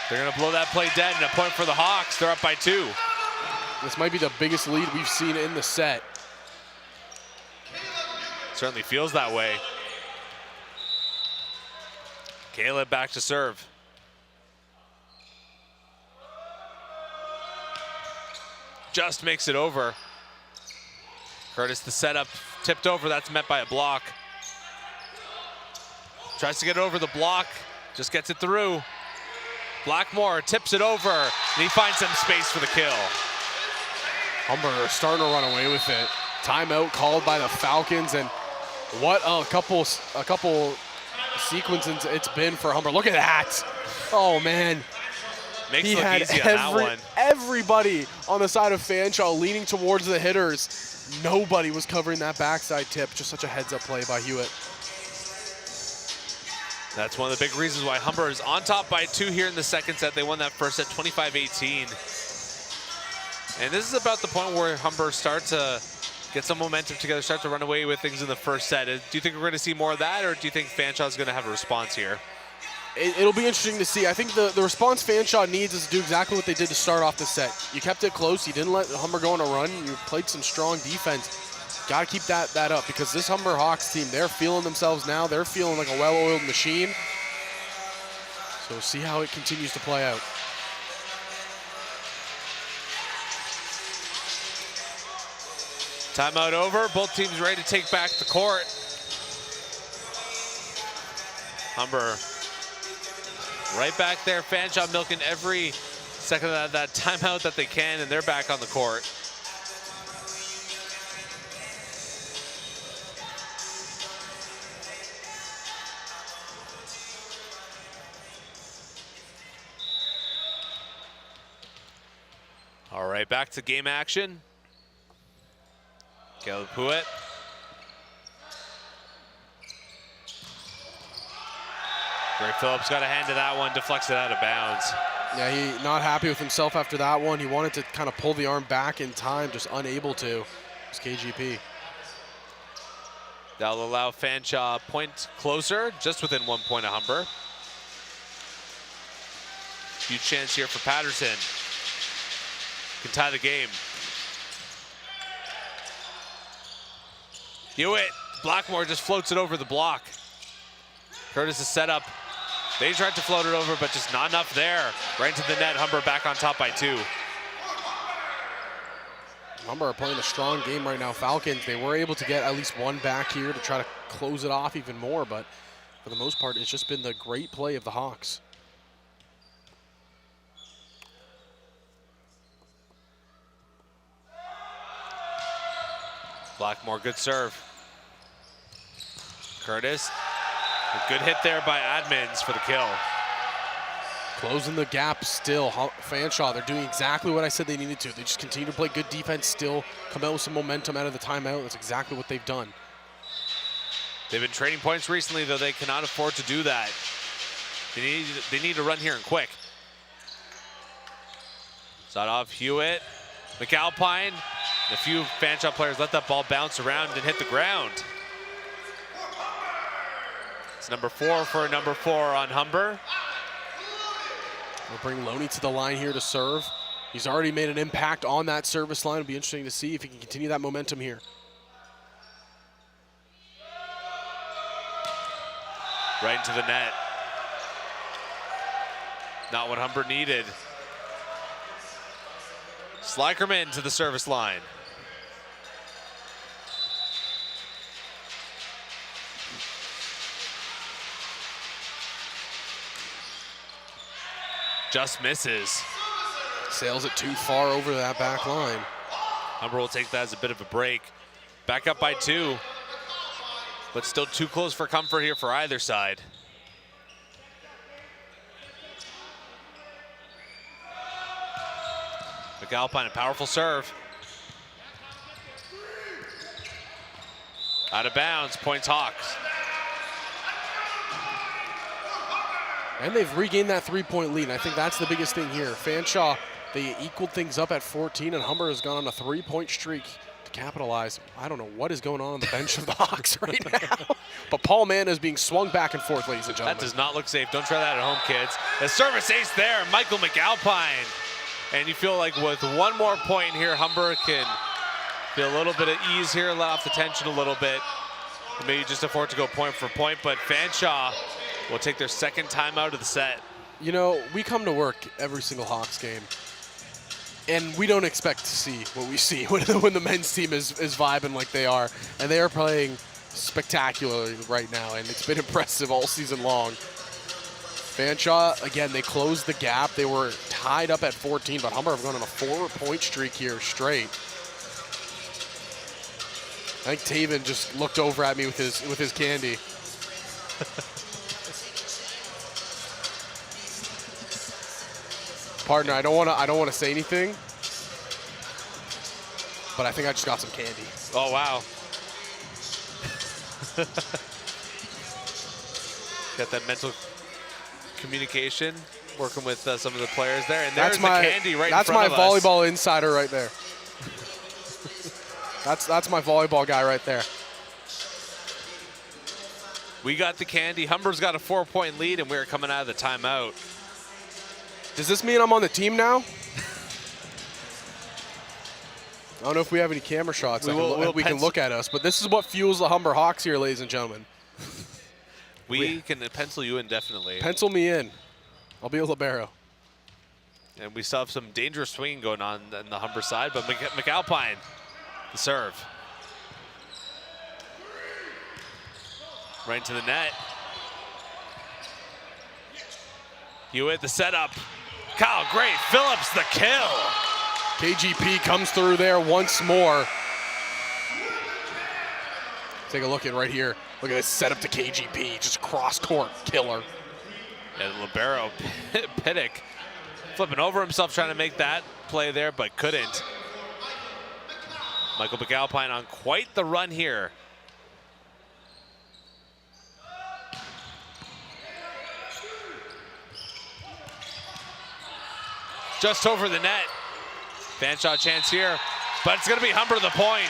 They're gonna blow that play dead, and a point for the Hawks. They're up by 2. This might be the biggest lead we've seen in the set. Certainly feels that way. Caleb back to serve. Just makes it over. Curtis the setup, tipped over, that's met by a block. Tries to get over the block, just gets it through. Blackmore tips it over, and he finds some space for the kill. Humber starting to run away with it. Timeout called by the Falcons, and what a couple sequences it's been for Humber. Look at that. Oh man. Makes He it look had easy on that one. everybody on the side of Fanshawe leaning towards the hitters. Nobody was covering that backside tip. Just such a heads-up play by Hewitt. That's one of the big reasons why Humber is on top by 2 here in the second set. They won that first set 25-18. And this is about the point where Humber start to get some momentum together, start to run away with things in the first set. Do you think we're going to see more of that, or do you think Fanshawe is going to have a response here? It'll be interesting to see. I think the response Fanshawe needs is to do exactly what they did to start off the set. You kept it close. You didn't let Humber go on a run. You played some strong defense. Got to keep that up, because this Humber Hawks team, they're feeling themselves now. They're feeling like a well-oiled machine. So we'll see how it continues to play out. Timeout over. Both teams ready to take back the court. Humber right back there. Fanshawe milking every second of that timeout that they can, and they're back on the court. All right, back to game action. Caleb Hewitt. Gray Phillips got a hand to that one, deflects it out of bounds. Yeah, he not happy with himself after that one. He wanted to kind of pull the arm back in time, just unable to. It's KGP. That'll allow Fanshawe a point closer, just within 1 point of Humber. Huge chance here for Patterson. Can tie the game. Hewitt, Blackmore just floats it over the block. Curtis is set up. They tried to float it over, but just not enough there. Right into the net, Humber back on top by 2. Humber are playing a strong game right now. Falcons, they were able to get at least one back here to try to close it off even more, but for the most part, it's just been the great play of the Hawks. Blackmore, good serve. Curtis, a good hit there by Admins for the kill. Closing the gap still. Fanshawe, they're doing exactly what I said they needed to. They just continue to play good defense still, come out with some momentum out of the timeout. That's exactly what they've done. They've been trading points recently, though they cannot afford to do that. They need to run here and quick. Sadov, Hewitt, McAlpine. A few Fanshawe players let that ball bounce around and hit the ground. It's number 4 for number 4 on Humber. We'll bring Loney to the line here to serve. He's already made an impact on that service line. It'll be interesting to see if he can continue that momentum here. Right into the net. Not what Humber needed. Slikerman to the service line. Just misses. Sails it too far over that back line. Humber will take that as a bit of a break. Back up by 2, but still too close for comfort here for either side. McAlpine, a powerful serve. Out of bounds, points Hawks. And they've regained that 3-point lead. And I think that's the biggest thing here. Fanshawe, they equaled things up at 14, and Humber has gone on a 3-point streak to capitalize. I don't know what is going on the bench of the Hawks right now. But Paul Manna is being swung back and forth, ladies and gentlemen. That does not look safe. Don't try that at home, kids. The service ace there, Michael McAlpine. And you feel like with one more point here, Humber can feel a little bit of ease here, let off the tension a little bit. Maybe just afford to go point for point, but Fanshawe will take their second timeout of the set. You know, we come to work every single Hawks game, and we don't expect to see what we see when the men's team is vibing like they are. And they are playing spectacularly right now, and it's been impressive all season long. Fanshawe, again, they closed the gap. They were tied up at 14, but Humber have gone on a 4-point streak here straight. I think Taven just looked over at me with his candy. Partner, I don't want to say anything, but I think I just got some candy. Oh wow! Got that mental communication, working with some of the players there, and there's the candy right in front of us. That's my volleyball insider right there. That's my volleyball guy right there. We got the candy. Humber's got a 4-point lead, and we're coming out of the timeout. Does this mean I'm on the team now? I don't know if we have any camera shots we can look at us, but this is what fuels the Humber Hawks here, ladies and gentlemen. We can pencil you in definitely. Pencil me in. I'll be a libero. And we still have some dangerous swinging going on the Humber side, but McAlpine, the serve. Right into the net. Hewitt, the setup. Kyle Great, Phillips, the kill. KGP comes through there once more. Take a look at right here. Look at this setup to KGP, just cross-court killer. And libero Piddick flipping over himself trying to make that play there, but couldn't. Michael McAlpine on quite the run here. Just over the net. Fanshawe chance here, but it's going to be Humber the point.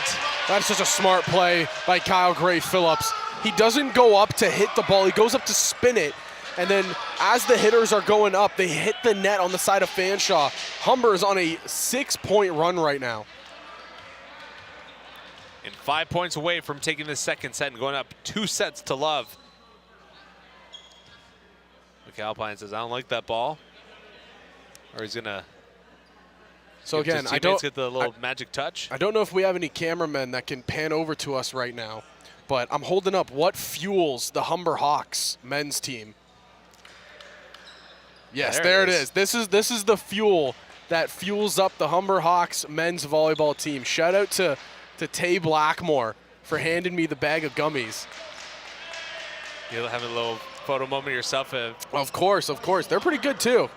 That's just a smart play by Kyle Gray Phillips. He doesn't go up to hit the ball. He goes up to spin it. And then as the hitters are going up, they hit the net on the side of Fanshawe. Humber is on a 6-point run right now. And 5 points away from taking the second set and going up 2 sets to love. McAlpine says, I don't like that ball. Or he's gonna. So again, I don't get the little magic touch. I don't know if we have any cameramen that can pan over to us right now, but I'm holding up what fuels the Humber Hawks men's team. Yes, there it is. This is the fuel that fuels up the Humber Hawks men's volleyball team. Shout out to Tay Blackmore for handing me the bag of gummies. You'll have a little photo moment yourself. Of course. They're pretty good too.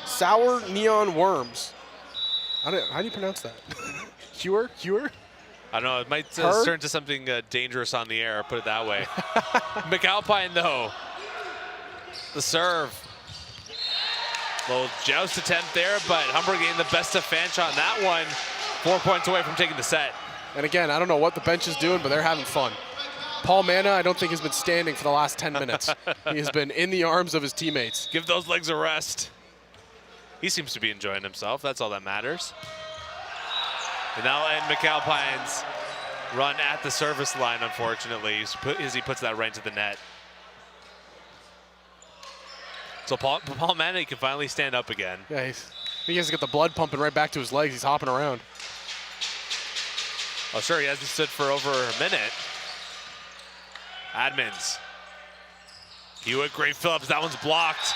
Sour neon worms. How do you pronounce that? Hewer? I don't know. It might turn to something dangerous on the air, put it that way. McAlpine, though. The serve. Little joust attempt there, but Humber getting the best of Fanshawe on that one. 4 points away from taking the set. And again, I don't know what the bench is doing, but they're having fun. Paul Manna, I don't think has been standing for the last 10 minutes. He has been in the arms of his teammates. Give those legs a rest. He seems to be enjoying himself. That's all that matters. And that'll end McAlpine's run at the service line, unfortunately, as he puts that right into the net. So Paul Manny can finally stand up again. Yeah, he has to get the blood pumping right back to his legs. He's hopping around. Oh, sure, he hasn't stood for over a minute. Admins. Hewitt, great Phillips, that one's blocked.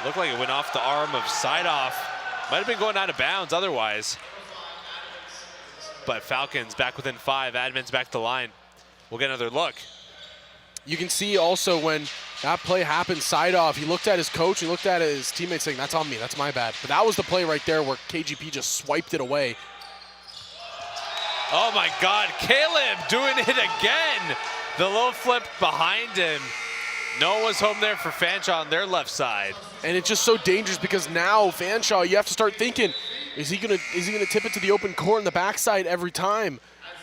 Looked like it went off the arm of Sidoff. Might have been going out of bounds otherwise. But Falcons back within 5, Admins back to the line. We'll get another look. You can see also when that play happened, Sidoff, he looked at his coach, he looked at his teammates saying, that's on me, that's my bad. But that was the play right there where KGP just swiped it away. Oh my God, Caleb doing it again. The little flip behind him. Noah's home there for Fanshawe on their left side. And it's just so dangerous because now Fanshawe, you have to start thinking, is he gonna tip it to the open court on the backside every time?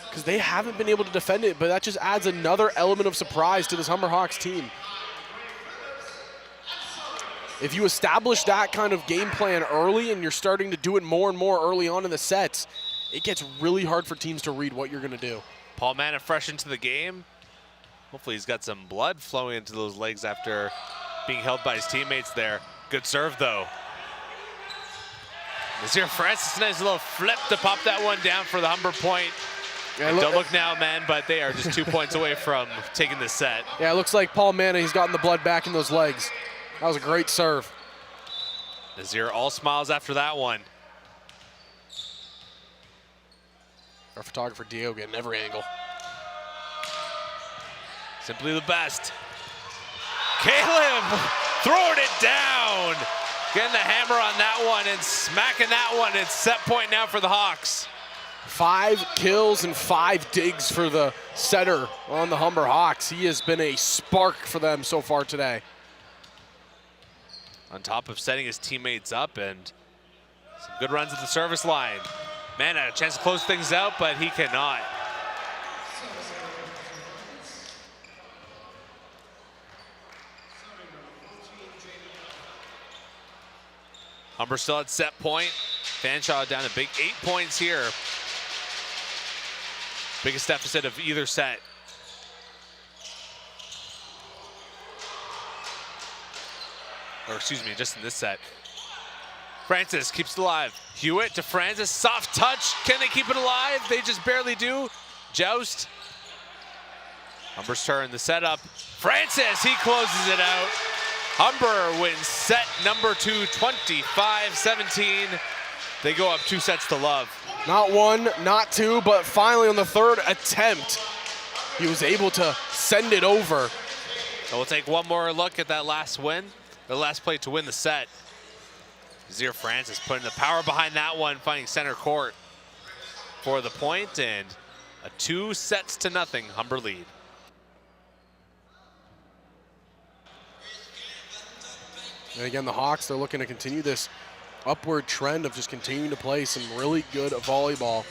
Because they haven't been able to defend it, but that just adds another element of surprise to this Humber Hawks team. If you establish that kind of game plan early and you're starting to do it more and more early on in the sets, it gets really hard for teams to read what you're gonna do. Paul Manna fresh into the game. Hopefully he's got some blood flowing into those legs after being held by his teammates there. Good serve though. Nazir Francis, nice little flip to pop that one down for the Humber point. Yeah, don't look now, man, but they are just 2 points away from taking this set. Yeah, it looks like Paul Manna, he's gotten the blood back in those legs. That was a great serve. Nazir all smiles after that one. Our photographer Diego getting every angle. Simply the best. Caleb throwing it down. Getting the hammer on that one and smacking that one. It's set point now for the Hawks. 5 kills and 5 digs for the setter on the Humber Hawks. He has been a spark for them so far today. On top of setting his teammates up and some good runs at the service line. Man, a chance to close things out, but he cannot. Humber still at set point. Fanshawe down a big 8 points here. Biggest deficit of either set. Or excuse me, just in this set. Francis keeps it alive. Hewitt to Francis, soft touch. Can they keep it alive? They just barely do. Joust. Humber's turn, the setup. Francis, he closes it out. Humber wins set number 2, 25-17. They go up 2 sets to love. Not 1, not 2, but finally on the 3rd attempt, he was able to send it over. So we'll take one more look at that last win, the last play to win the set. Nazir Francis putting the power behind that one, finding center court for the point, and a 2-0 Humber lead. And again, the Hawks, they're looking to continue this upward trend of just continuing to play some really good volleyball.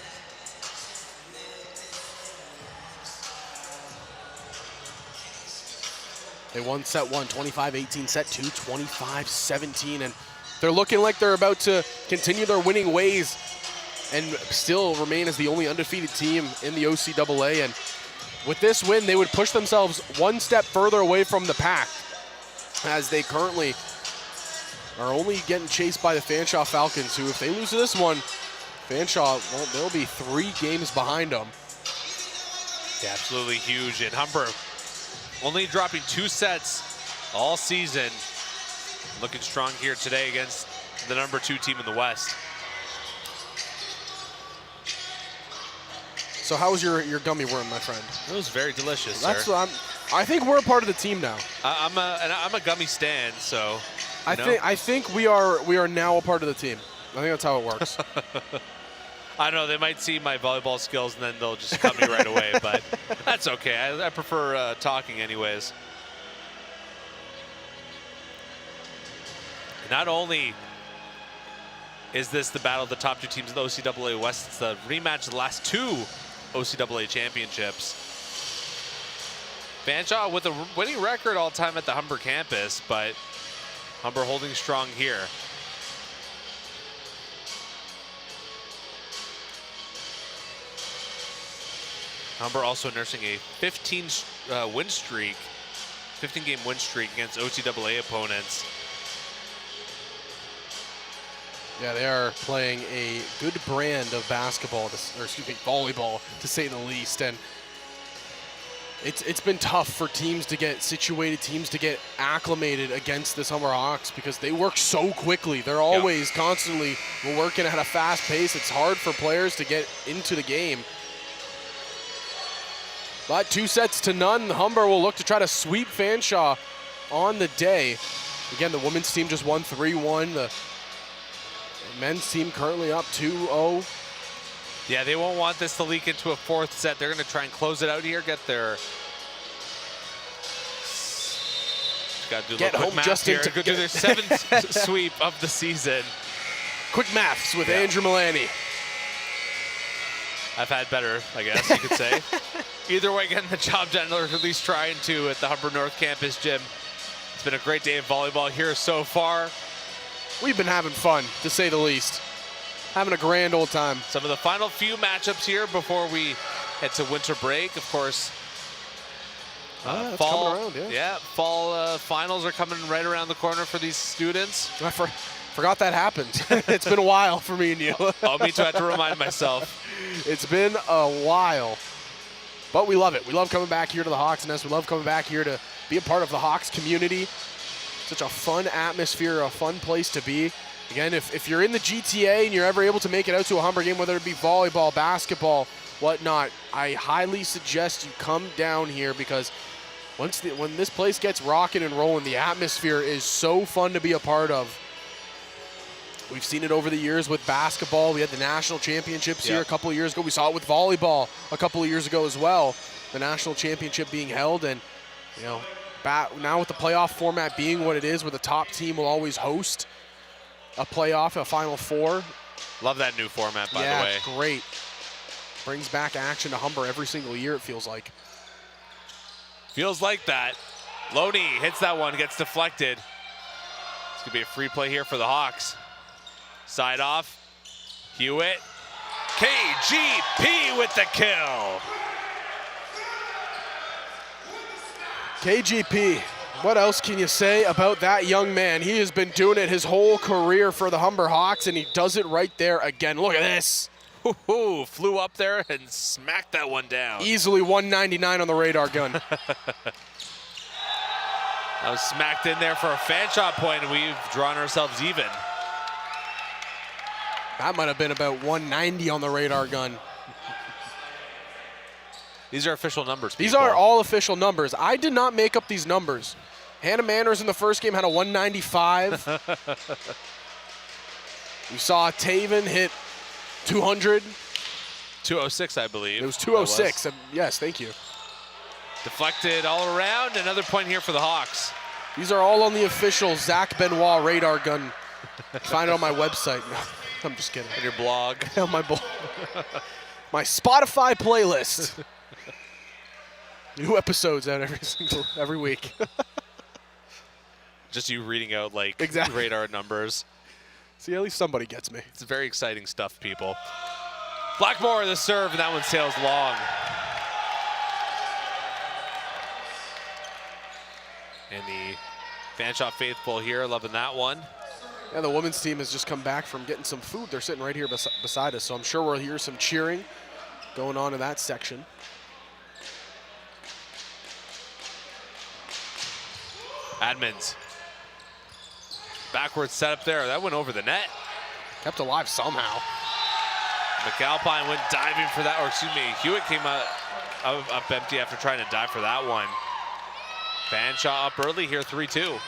They won set 1, 25-18, set 2, 25-17, and they're looking like they're about to continue their winning ways and still remain as the only undefeated team in the OCAA. And with this win, they would push themselves 1 step further away from the pack, as they currently are only getting chased by the Fanshawe Falcons, who, if they lose this one, Fanshawe, well, they'll be 3 games behind them. Yeah, absolutely huge. And Humber only dropping 2 sets all season. Looking strong here today against the number 2 team in the West. So how was your gummy worm, my friend? It was very delicious, That's sir. what I think we're a part of the team now. I'm a gummy stan, so. I think we are now a part of the team. I think that's how it works. I don't know, they might see my volleyball skills and then they'll just cut me right away, but that's okay. I prefer talking anyways. Not only is this the battle of the top 2 teams in the OCAA West, it's the rematch of the last 2 OCAA championships. Fanshawe with a winning record all time at the Humber campus, but Humber holding strong here. Humber also nursing a 15-game win streak against OCAA opponents. Yeah, they are playing a good brand of basketball, or excuse me, volleyball, to say the least. And it's been tough for teams to get situated, teams to get acclimated against this Humber Hawks because they work so quickly. They're always constantly working at a fast pace. It's hard for players to get into the game. But 2-0. Humber will look to try to sweep Fanshawe on the day. Again, the women's team just won 3-1. The men's team currently up 2-0. Yeah, they won't want this to leak into a fourth set. They're going to try and close it out here, get their... Got to do a little quick math here. Go do their 7th sweep of the season. Quick maths with Andrew Milani. I've had better, I guess you could say. Either way, getting the job done, or at least trying to, at the Humber North Campus gym. It's been a great day of volleyball here so far. We've been having fun, to say the least. Having a grand old time. Some of the final few matchups here before we head to winter break. Of course, fall, coming around, fall finals are coming right around the corner for these students. I forgot that happened. It's been a while for me and you. Me too, I have to remind myself. It's been a while, but we love it. We love coming back here to the Hawks Nest. We love coming back here to be a part of the Hawks community. Such a fun atmosphere, a fun place to be. Again, if you're in the GTA and you're ever able to make it out to a Humber game, whether it be volleyball, basketball, whatnot, I highly suggest you come down here because when this place gets rocking and rolling, the atmosphere is so fun to be a part of. We've seen it over the years with basketball. We had the national championships here a couple of years ago. We saw it with volleyball a couple of years ago as well. The national championship being held, and now with the playoff format being what it is, where the top team will always host a playoff, a Final Four. Love that new format, by the way. Yeah, great. Brings back action to Humber every single year, it feels like. Feels like that. Loney hits that one, gets deflected. It's going to be a free play here for the Hawks. Side off. Hewitt. KGP with the kill. KGP. What else can you say about that young man? He has been doing it his whole career for the Humber Hawks, and he does it right there again. Look at this. Flew up there and smacked that one down. Easily 199 on the radar gun. That was smacked in there for a Fanshawe point, and we've drawn ourselves even. That might have been about 190 on the radar gun. These are official numbers, people. These are all official numbers. I did not make up these numbers. Hannah Manners in the first game had a 195. We saw Taven hit 200. 206, I believe. It was 206. Yes, thank you. Deflected all around. Another point here for the Hawks. These are all on the official Zach Benoit radar gun. Find it on my website. No, I'm just kidding. On your blog. On my blog. My Spotify playlist. New episodes out every week. Just you reading out like exactly. radar numbers. See, at least somebody gets me. It's very exciting stuff, people. Blackmore the serve, and that one sails long. And the Fanshawe faithful here, loving that one. Yeah, the women's team has just come back from getting some food. They're sitting right here beside us, so I'm sure we'll hear some cheering going on in that section. Admins. Backwards setup there. That went over the net. Kept alive somehow. McAlpine went diving for that, or excuse me, Hewitt came up empty after trying to dive for that one. Fanshawe up early here, 3-2.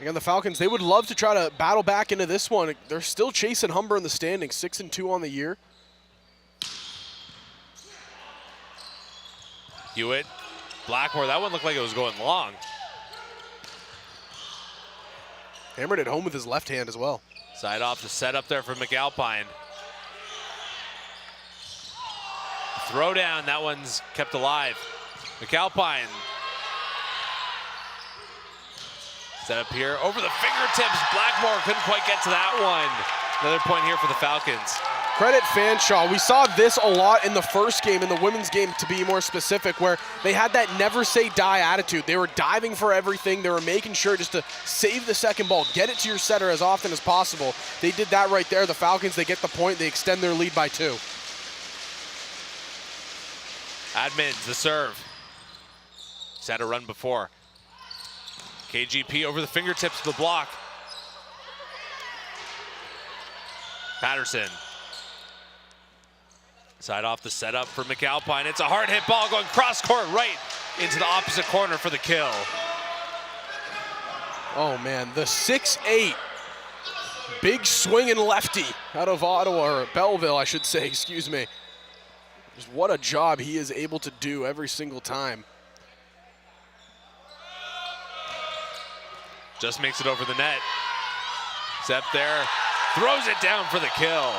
Again, the Falcons, they would love to try to battle back into this one. They're still chasing Humber in the standings, 6-2 on the year. Hewitt, Blackmore, that one looked like it was going long. Hammered it home with his left hand as well. Side off the setup there for McAlpine. Throw down, that one's kept alive. McAlpine. Set up here, over the fingertips. Blackmore couldn't quite get to that one. Another point here for the Falcons. Credit Fanshawe. We saw this a lot in the first game, in the women's game to be more specific, where they had that never say die attitude. They were diving for everything. They were making sure just to save the second ball, get it to your setter as often as possible. They did that right there. The Falcons, they get the point. They extend their lead by 2. Admins, the serve. He's had a run before. KGP over the fingertips of the block. Patterson. Side off the setup for McAlpine. It's a hard hit ball going cross court right into the opposite corner for the kill. Oh man, the 6'8", big swinging lefty out of Ottawa, or Belleville, I should say, excuse me. Just what a job he is able to do every single time. Just makes it over the net. Step there, throws it down for the kill.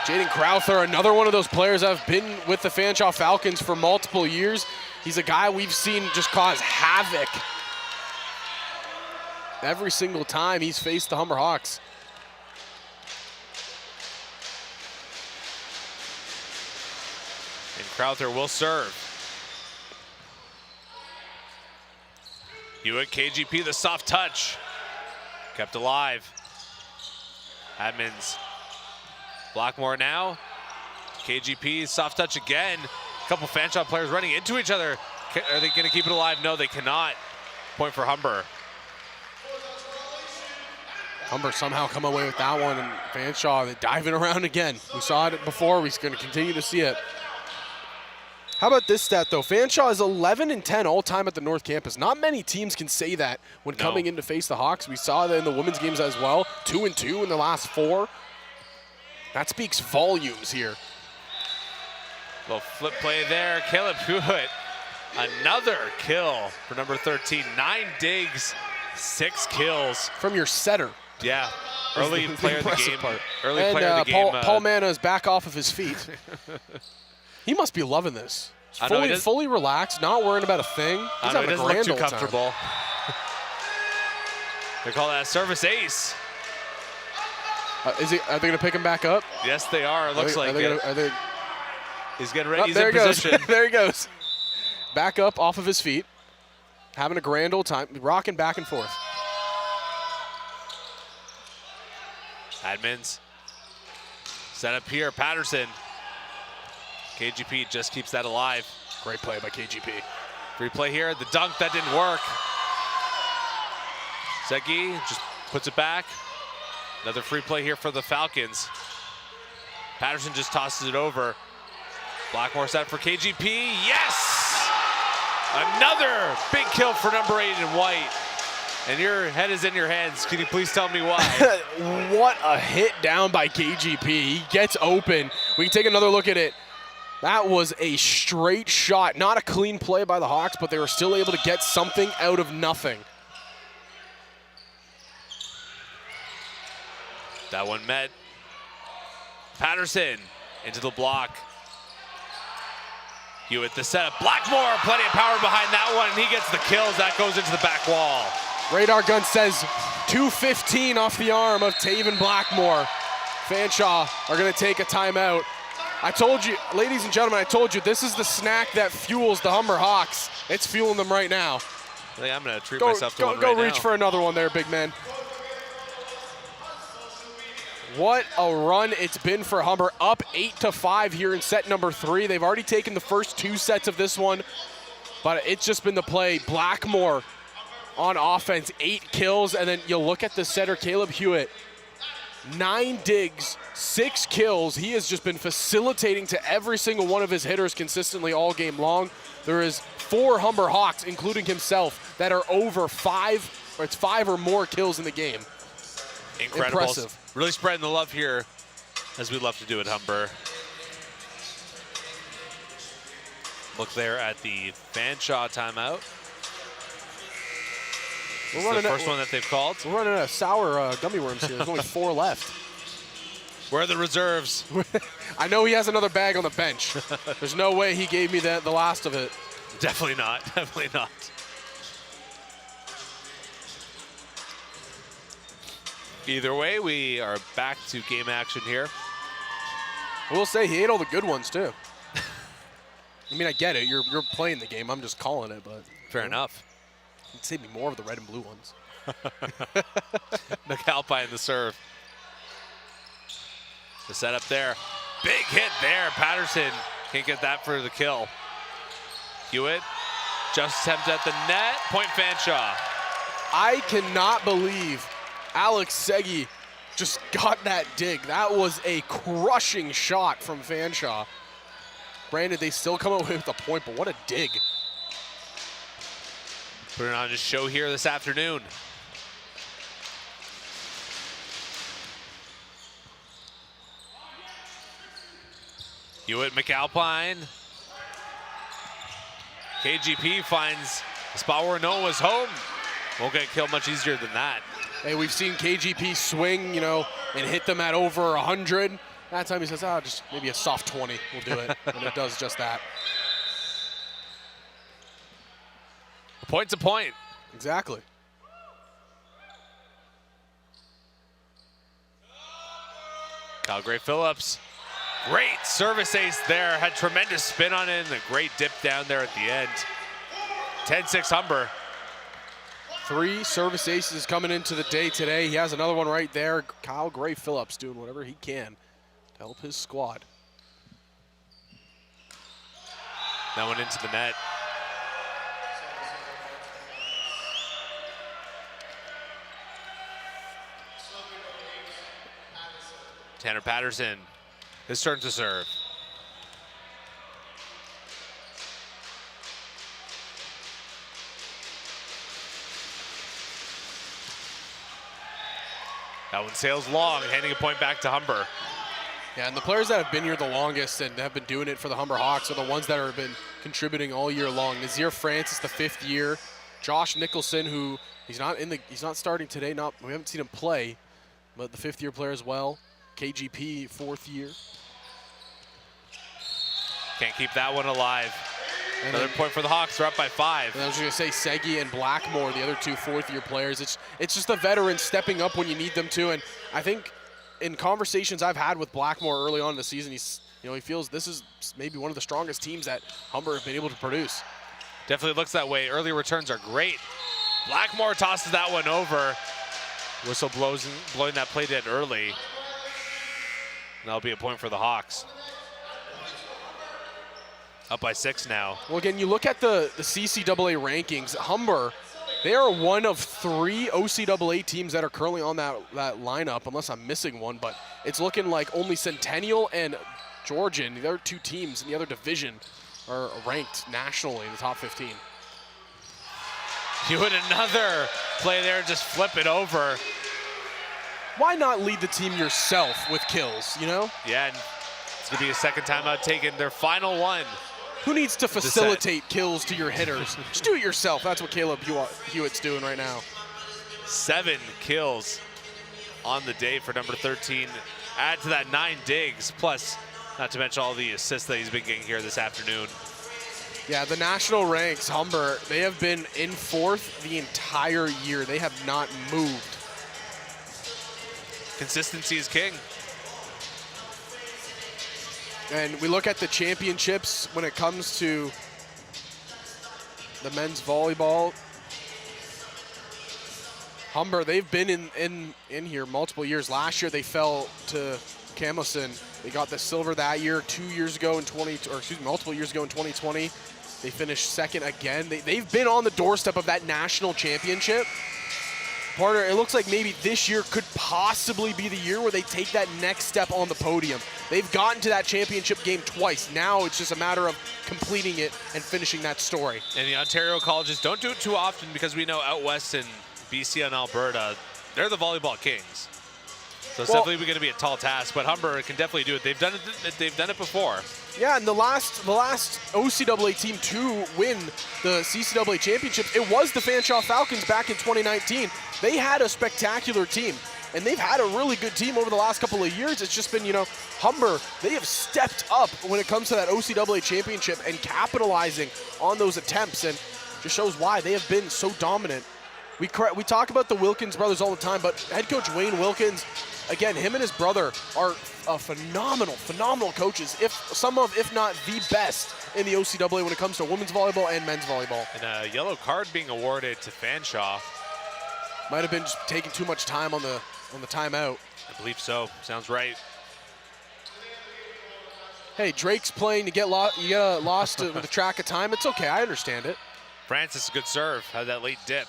Jaden Crowther, another one of those players that have been with the Fanshawe Falcons for multiple years. He's a guy we've seen just cause havoc every single time he's faced the Humber Hawks. And Crowther will serve. Hewitt, KGP, the soft touch. Kept alive. Admins. Blackmore now. KGP, soft touch again. A couple Fanshawe players running into each other. Are they going to keep it alive? No, they cannot. Point for Humber. Humber somehow come away with that one, and Fanshawe, they're diving around again. We saw it before. We're going to continue to see it. How about this stat, though? Fanshawe is 11-10 all-time at the North Campus. Not many teams can say that when coming in to face the Hawks. We saw that in the women's games as well. 2-2 in the last 4. That speaks volumes here. Little flip play there. Caleb Hewitt, another kill for number 13. 9 digs, 6 kills. From your setter. Yeah. Early player of the game. Early and player of the game. Paul Manna is back off of his feet. He must be loving this. Fully relaxed, not worrying about a thing. He's having a grand look too old time. comfortable. They call that a service ace. Are they going to pick him back up? Yes, they are. It looks like it. He's getting ready. Oh, He's there in he goes. position. There he goes. Back up off of his feet. Having a grand old time. Rocking back and forth. Admins. Set up here. Patterson. KGP just keeps that alive. Great play by KGP. Free play here. The dunk, that didn't work. Segi just puts it back. Another free play here for the Falcons. Patterson just tosses it over. Blackmore set for KGP. Yes! Another big kill for number 8 in white. And your head is in your hands. Can you please tell me why? What a hit down by KGP. He gets open. We can take another look at it. That was a straight shot. Not a clean play by the Hawks, but they were still able to get something out of nothing. That one met. Patterson into the block. Hewitt the setup. Blackmore, plenty of power behind that one, and he gets the kills. That goes into the back wall. Radar gun says 2:15 off the arm of Taven Blackmore. Fanshawe are going to take a timeout. I told you, ladies and gentlemen, I told you, this is the snack that fuels the Humber Hawks. It's fueling them right now. I think I'm going to treat myself to one right now. Go reach for another one there, big man. What a run it's been for Humber. Up 8-5 here in set number 3. They've already taken the first 2 sets of this one, but it's just been the play. Blackmore on offense, 8 kills, and then you look at the setter, Caleb Hewitt. 9 digs, 6 kills. He has just been facilitating to every single one of his hitters consistently all game long. There is 4 Humber Hawks, including himself, that are over 5, or it's 5 or more kills in the game. Incredible. Impressive. Really spreading the love here, as we love to do at Humber. Look there at the Fanshawe timeout. This is the first one that they've called. We're running out of sour gummy worms here. There's only 4 left. Where are the reserves? I know he has another bag on the bench. There's no way he gave me the last of it. Definitely not. Definitely not. Either way, we are back to game action here. I will say he ate all the good ones too. I mean, I get it. You're playing the game. I'm just calling it, but fair enough. It'd save me more of the red and blue ones. McAlpine the serve. The setup there. Big hit there. Patterson can't get that for the kill. Hewitt just attempt at the net. Point Fanshawe. I cannot believe Alex Segi just got that dig. That was a crushing shot from Fanshawe. Granted, they still come away with a point, but what a dig. Putting on a show here this afternoon. Hewitt, McAlpine. KGP finds a spot where Noah's home. Won't get killed much easier than that. Hey, we've seen KGP swing, and hit them at over 100. That time he says, just maybe a soft 20 will do it, and it does just that. Point to point. Exactly. Kyle Gray-Phillips. Great service ace there. Had tremendous spin on it and a great dip down there at the end. 10-6 Humber. 3 service aces coming into the day today. He has another one right there. Kyle Gray-Phillips doing whatever he can to help his squad. That one into the net. Tanner Patterson, his turn to serve. That one sails long, handing a point back to Humber. Yeah, and the players that have been here the longest and have been doing it for the Humber Hawks are the ones that have been contributing all year long. Nazir Francis, the 5th year. Josh Nicholson, who he's not starting today. We haven't seen him play, but the 5th year player as well. KGP, 4th year. Can't keep that one alive. And another point for the Hawks. They're up by 5. And I was going to say Segi and Blackmore, the other 2 4th-year players. It's just the veterans stepping up when you need them to. And I think in conversations I've had with Blackmore early on in the season, he feels this is maybe one of the strongest teams that Humber have been able to produce. Definitely looks that way. Early returns are great. Blackmore tosses that one over. Whistle blowing that play dead early. And that'll be a point for the Hawks. Up by 6 now. Well, again, you look at the CCAA rankings. Humber, they are one of 3 OCAA teams that are currently on that lineup, unless I'm missing one. But it's looking like only Centennial and Georgian, the other 2 teams in the other division, are ranked nationally in the top 15. You would another play there, just flip it over. Why not lead the team yourself with kills, Yeah, and it's going to be a second timeout taken. Their final one. Who needs to facilitate kills to your hitters? Just do it yourself. That's what Caleb Hewitt's doing right now. 7 kills on the day for number 13. Add to that 9 digs, plus not to mention all the assists that he's been getting here this afternoon. Yeah, the national ranks, Humber, they have been in 4th the entire year. They have not moved. Consistency is king. And we look at the championships when it comes to the men's volleyball. Humber, they've been in here multiple years. Last year they fell to Camillson. They got the silver that year. 2 years ago in multiple years ago in 2020. They finished 2nd again. They've been on the doorstep of that national championship. Partner, it looks like maybe this year could possibly be the year where they take that next step on the podium. They've gotten to that championship game twice. Now it's just a matter of completing it and finishing that story. And the Ontario colleges don't do it too often because we know out west in BC and Alberta, they're the volleyball kings. So it's definitely going to be a tall task, but Humber can definitely do it. They've done it before. Yeah, and the last OCAA team to win the CCAA championship, it was the Fanshawe Falcons back in 2019. They had a spectacular team, and they've had a really good team over the last couple of years. It's just been, Humber, they have stepped up when it comes to that OCAA championship and capitalizing on those attempts, and just shows why they have been so dominant We talk about the Wilkins brothers all the time, but head coach Wayne Wilkins, again, him and his brother are phenomenal coaches, if not the best in the OCAA when it comes to women's volleyball and men's volleyball. And a yellow card being awarded to Fanshawe. Might have been just taking too much time on the timeout. I believe so. Sounds right. Hey, Drake's playing to get lost with the track of time. It's okay. I understand it. Francis, a good serve. Had that late dip.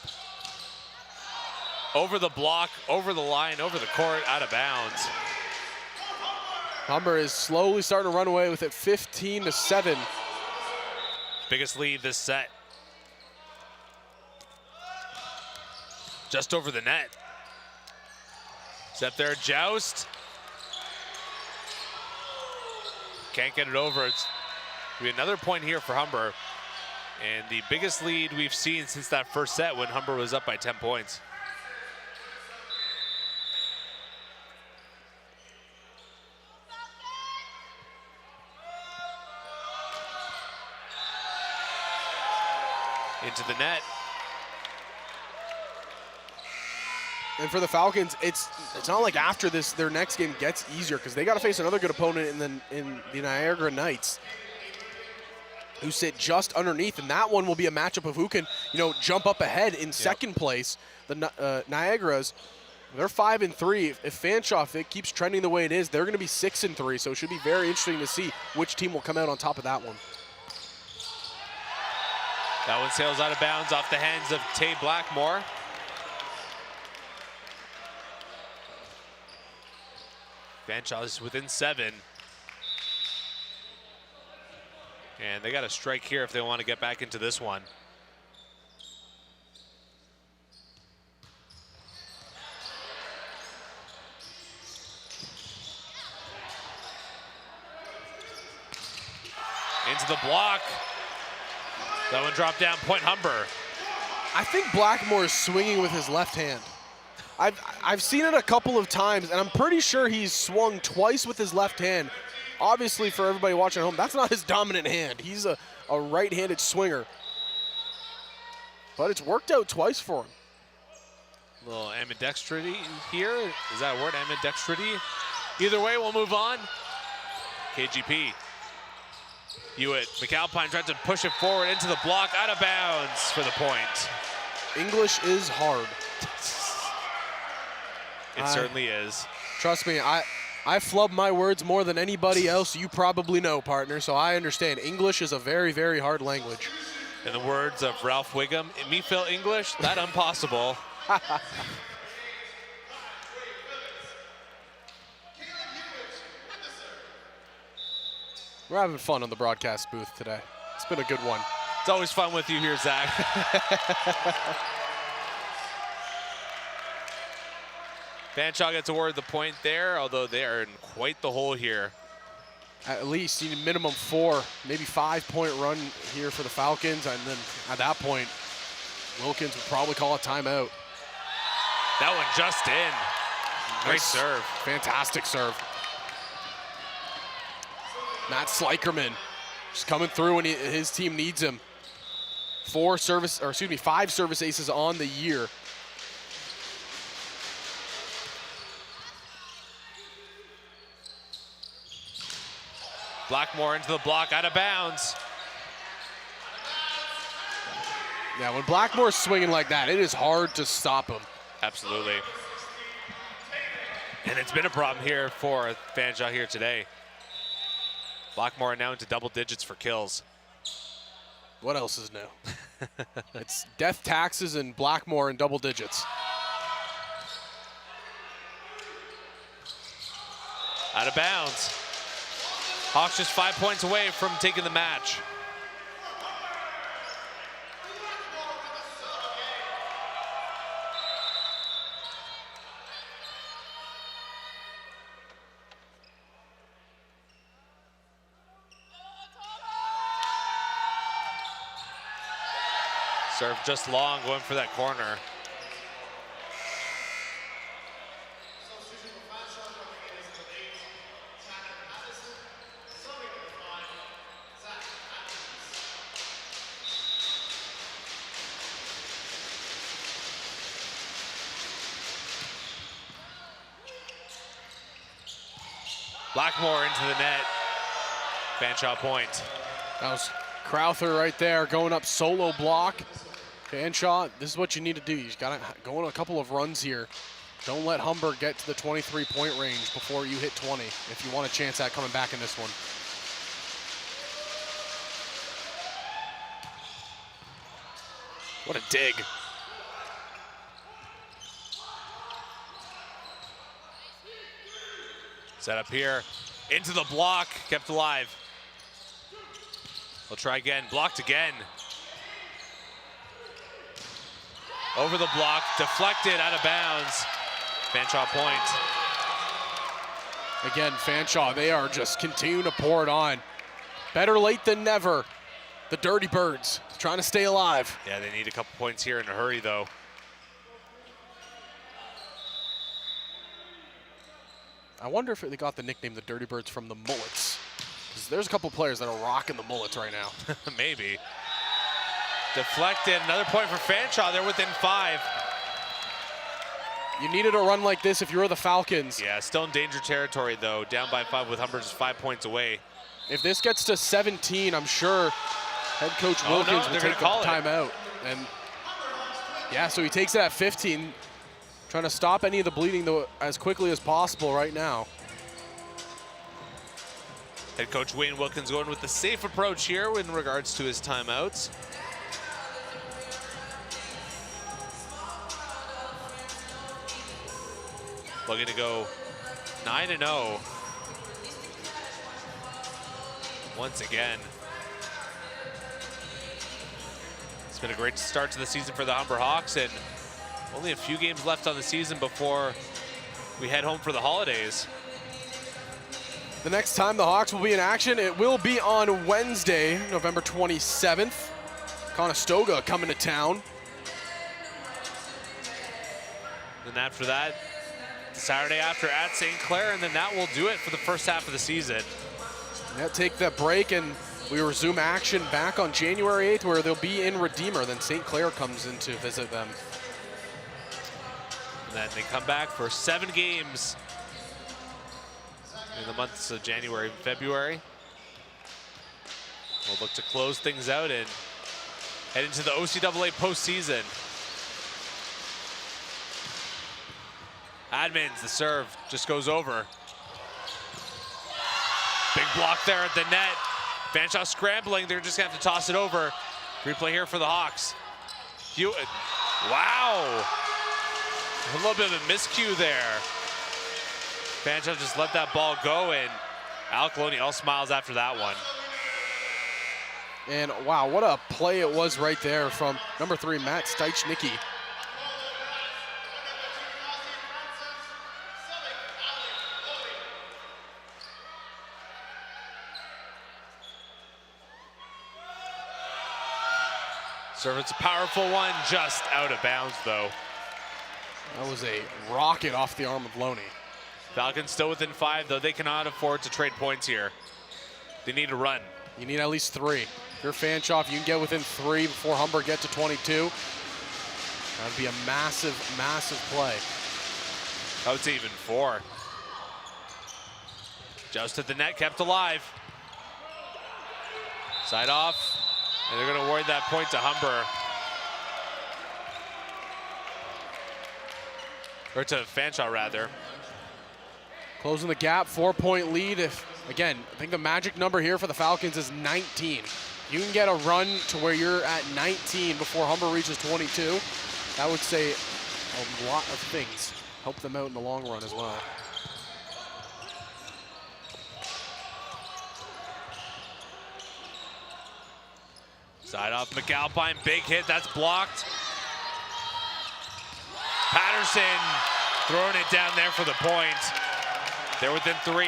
Over the block, over the line, over the court, out of bounds. Humber is slowly starting to run away with it, 15-7. Biggest lead this set. Just over the net. Step there, joust. Can't get it over. It's gonna be another point here for Humber. And the biggest lead we've seen since that first set when Humber was up by 10 points. Into the net. And for the Falcons, it's not like after this their next game gets easier, because they got to face another good opponent in the Niagara Knights, who sit just underneath, and that one will be a matchup of who can jump up ahead in second place. The Niagaras, they're 5-3. If Fanshawe, if it keeps trending the way it is, they're going to be 6-3. So it should be very interesting to see which team will come out on top of that one. That one sails out of bounds off the hands of Tay Blackmore. Fanshawe is within 7. And they got to strike here if they want to get back into this one. Into the block. That one dropped down, point Humber. I think Blackmore is swinging with his left hand. I've seen it a couple of times, and I'm pretty sure he's swung twice with his left hand. Obviously, for everybody watching at home, that's not his dominant hand. He's a right-handed swinger. But it's worked out twice for him. A little ambidextrity here. Is that a word, ambidextrity? Either way, we'll move on. KGP. Hewitt, McAlpine tried to push it forward into the block, out of bounds for the point. English is hard. It certainly is. Trust me, I flub my words more than anybody else you probably know, partner, so I understand. English is a very, very hard language. In the words of Ralph Wiggum, me feel English, that impossible. We're having fun on the broadcast booth today. It's been a good one. It's always fun with you here, Zach. Fanshawe gets awarded the point there, although they are in quite the hole here. At least you need minimum 4, maybe 5-point run here for the Falcons, and then at that point, Wilkins would probably call a timeout. That one just in. Great Nice serve. Fantastic serve. Matt Slikerman just coming through when his team needs him. 5 service aces on the year. Blackmore into the block, out of bounds. Yeah, when Blackmore's swinging like that, it is hard to stop him. Absolutely. And it's been a problem here for Fanshawe here today. Blackmore now into double digits for kills. What else is new? It's death taxes and Blackmore in double digits. Out of bounds. Hawks just 5 points away from taking the match. Serve just long, going for that corner. Blackmore into the net. Fanshawe point. That was Crowther right there going up solo block. Fanshawe, this is what you need to do. You just got to go on a couple of runs here. Don't let Humber get to the 23-point range before you hit 20 if you want a chance at coming back in this one. What a dig. Set up here, into the block, kept alive. We'll try again, blocked again. Over the block, deflected, out of bounds. Fanshawe point. Again, Fanshawe, they are just continuing to pour it on. Better late than never. The Dirty Birds trying to stay alive. Yeah, they need a couple points here in a hurry, though. I wonder if they got the nickname the Dirty Birds from the mullets. Because there's a couple players that are rocking the mullets right now. Maybe. Deflected, another point for Fanshawe. They're within 5. You needed a run like this if you were the Falcons. Yeah, still in danger territory, though. Down by 5 with Humber just 5 points away. If this gets to 17, I'm sure head coach Wilkins will take the timeout. And yeah, so he takes it at 15, trying to stop any of the bleeding though as quickly as possible right now. Head coach Wayne Wilkins going with the safe approach here in regards to his timeouts. Looking to go 9-0. Once again. It's been a great start to the season for the Humber Hawks, and only a few games left on the season before we head home for the holidays. The next time the Hawks will be in action, it will be on Wednesday, November 27th. Conestoga coming to town. Then after that, Saturday after at St. Clair, and then that will do it for the first half of the season. Yeah, take that break, and we resume action back on January 8th, where they'll be in Redeemer. Then St. Clair comes in to visit them. And then they come back for 7 games in the months of January and February. We'll look to close things out and head into the OCAA postseason. Admins, the serve just goes over. Big block there at the net. Fanshawe scrambling, they're just gonna have to toss it over. Replay here for the Hawks. Hewitt, wow. A little bit of a miscue there. Fanshawe just let that ball go, and Al Coloni all smiles after that one. And wow, what a play it was right there from number 3, Matt Steichnicki. Serve, it's a powerful one, just out of bounds though. That was a rocket off the arm of Loney. Falcons still within 5, though they cannot afford to trade points here. They need a run. You need at least 3. If you're Fanshawe, if you can get within 3 before Humber get to 22, that would be a massive, massive play. I would say even 4. Just at the net, kept alive. Side off, and they're gonna award that point to Humber. Or to Fanshawe, rather. Closing the gap, 4-point lead. If again, I think the magic number here for the Falcons is 19. You can get a run to where you're at 19 before Humber reaches 22. That would say a lot of things. Help them out in the long run as well. Side off McAlpine, big hit, that's blocked. Patterson throwing it down there for the point. They're within 3.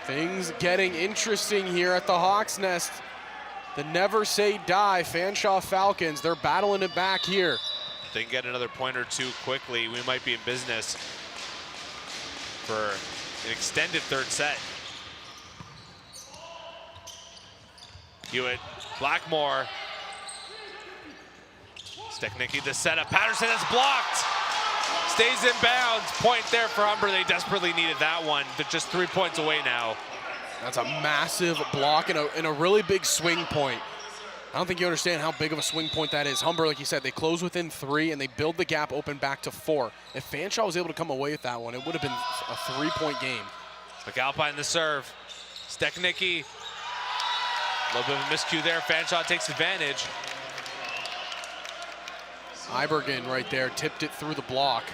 Things getting interesting here at the Hawks Nest. The never say die Fanshawe Falcons, they're battling it back here. If they can get another point or 2 quickly, we might be in business for an extended 3rd set. Hewitt, Blackmore. Stechnicki the setup, Patterson is blocked. Stays in bounds. Point there for Humber. They desperately needed that one. They're just 3 points away now. That's a massive block and a really big swing point. I don't think you understand how big of a swing point that is. Humber, like you said, they close within 3 and they build the gap open back to 4. If Fanshawe was able to come away with that one, it would have been a 3-point game. McAlpine the serve. Steknicki. A little bit of a miscue there. Fanshawe takes advantage. Ibergen right there tipped it through the block.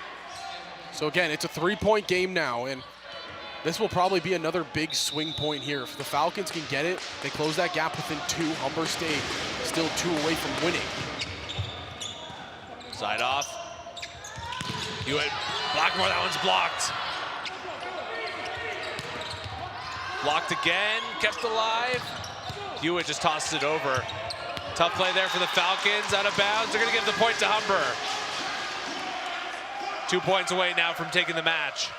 So again, it's a 3-point game now, and this will probably be another big swing point here. If the Falcons can get it, they close that gap within 2. Humber State still 2 away from winning. Side off. Hewitt, Blackmore, that one's blocked. Blocked again, kept alive. Hewitt just tossed it over. Tough play there for the Falcons, out of bounds. They're gonna give the point to Humber. 2 points away now from taking the match.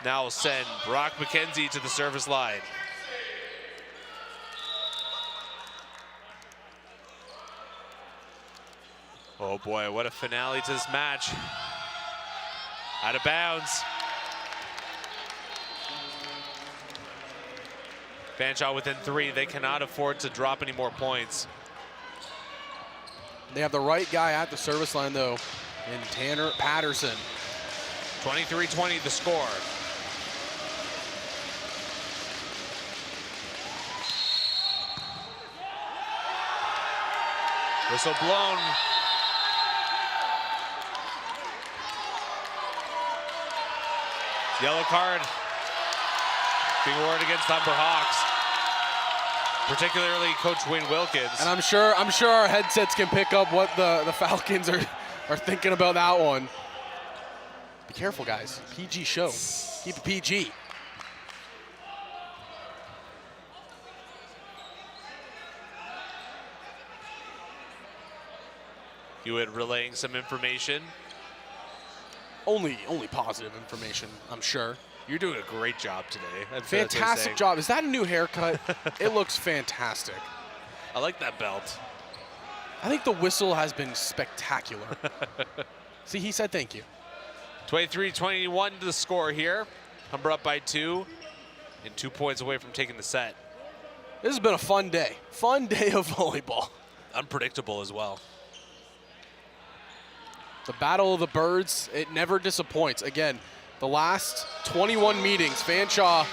Now we'll send Brock McKenzie to the service line. Oh boy, what a finale to this match. Out of bounds. Fanshawe within 3. They cannot afford to drop any more points. They have the right guy at the service line, though, in Tanner Patterson. 23-20 the score. Whistle blown. Yellow card being awarded against Humber Hawks, particularly Coach Wayne Wilkins. And I'm sure our headsets can pick up what the Falcons are thinking about that one. Be careful, guys. PG show. Keep it PG. Hewitt relaying some information. Only positive information, I'm sure. You're doing a great job today. Fantastic job. Is that a new haircut? It looks fantastic. I like that belt. I think the whistle has been spectacular. See, he said thank you. 23-21 to the score here. Humber up by 2 and 2 points away from taking the set. This has been a fun day. Fun day of volleyball. Unpredictable as well. The Battle of the Birds, it never disappoints. Again, the last 21 meetings, Fanshawe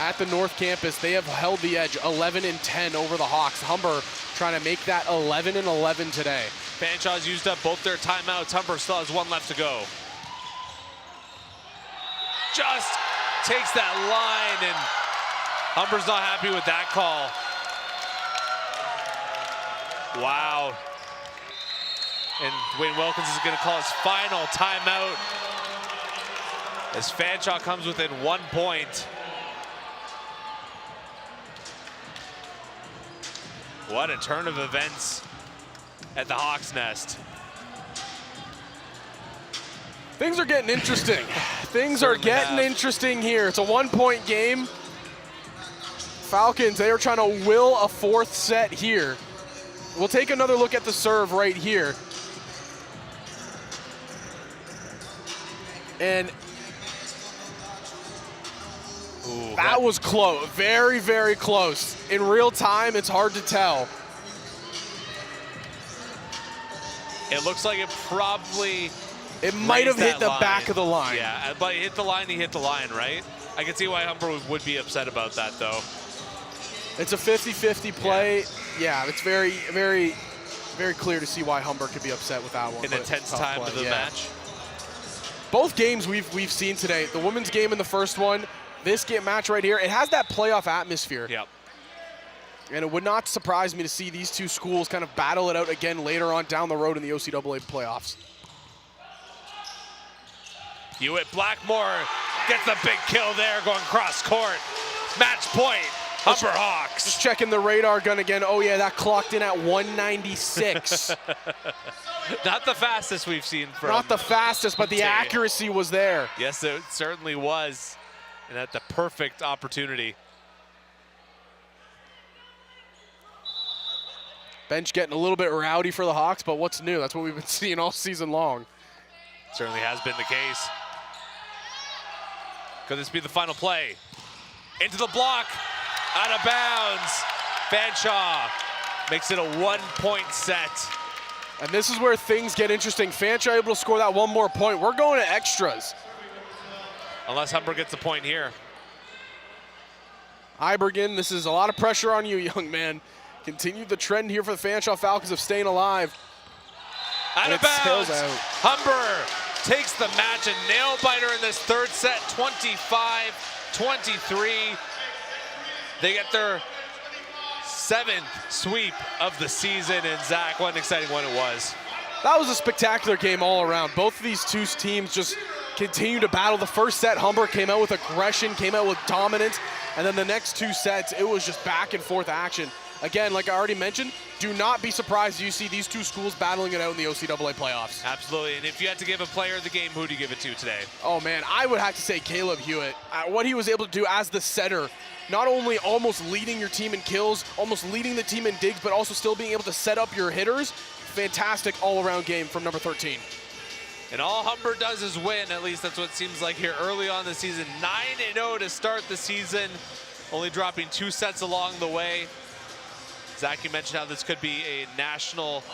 at the North Campus, they have held the edge 11-10 over the Hawks. Humber trying to make that 11-11 today. Fanshawe's used up both their timeouts. Humber still has 1 left to go. Just takes that line, and Humber's not happy with that call. Wow. And Wayne Wilkins is going to call his final timeout as Fanshawe comes within 1 point. What a turn of events at the Hawks' nest. Things are getting interesting. Things are getting interesting here. It's a 1-point game. Falcons, they are trying to will a 4th set here. We'll take another look at the serve right here. And that was close, very, very close. In real time, it's hard to tell. It looks like it probably It might have hit the back of the line. Yeah, but he hit the line, right? I can see why Humber would be upset about that, though. It's a 50-50 play. Yeah, it's very, very, very clear to see why Humber could be upset with that one. An intense time of the match. Both games we've seen today, the women's game in the first one, this match right here, it has that playoff atmosphere. Yep. And it would not surprise me to see these two schools kind of battle it out again later on down the road in the OCAA playoffs. Hewitt Blackmore gets the big kill there going cross court. Match point, Humber Hawks. Just checking the radar gun again. Oh yeah, that clocked in at 196. Not the fastest we've seen from. Not the fastest, but the accuracy was there. Yes, it certainly was. And at the perfect opportunity. Bench getting a little bit rowdy for the Hawks, but what's new? That's what we've been seeing all season long. Certainly has been the case. Could this be the final play? Into the block, out of bounds. Fanshawe makes it a 1-point set. And this is where things get interesting. Fanshawe able to score that one more point. We're going to extras. Unless Humber gets the point here. Ibergen, this is a lot of pressure on you, young man. Continue the trend here for the Fanshawe Falcons of staying alive. Out of bounds. Humber takes the match, a nail biter in this third set, 25-23. They get their 7th sweep of the season, and Zach, what an exciting one it was. That was a spectacular game all around. Both of these two teams just continue to battle. The first set, Humber came out with aggression, came out with dominance, and then the next 2 sets, it was just back and forth action. Again, like I already mentioned, do not be surprised you see these 2 schools battling it out in the OCAA playoffs. Absolutely, and if you had to give a player of the game, who do you give it to today? Oh man, I would have to say Caleb Hewitt. What he was able to do as the setter, not only almost leading your team in kills, almost leading the team in digs, but also still being able to set up your hitters. Fantastic all-around game from number 13. And all Humber does is win, at least that's what it seems like here early on the season. 9-0 to start the season, only dropping 2 sets along the way. Zach, you mentioned how this could be a national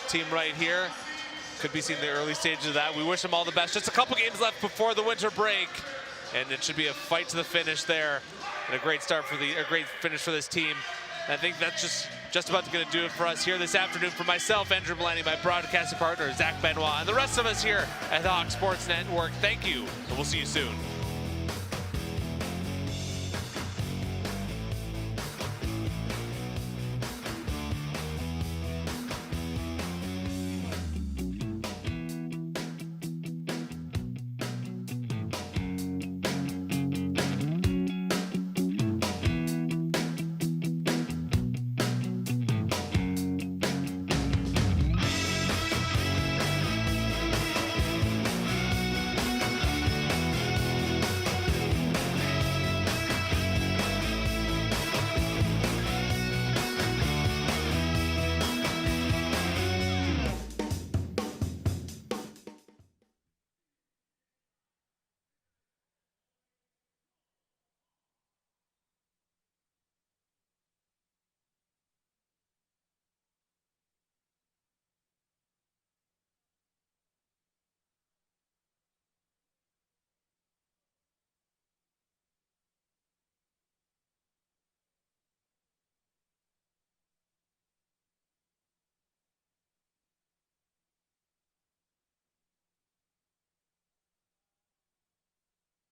team right here. Could be seeing the early stages of that. We wish them all the best. Just a couple games left before the winter break, and it should be a fight to the finish there. And a great start for a great finish for this team. And I think that's just about going to do it for us here this afternoon. For myself, Andrew Blaney, my broadcasting partner, Zach Benoit, and the rest of us here at the Hawk Sports Network, thank you, and we'll see you soon.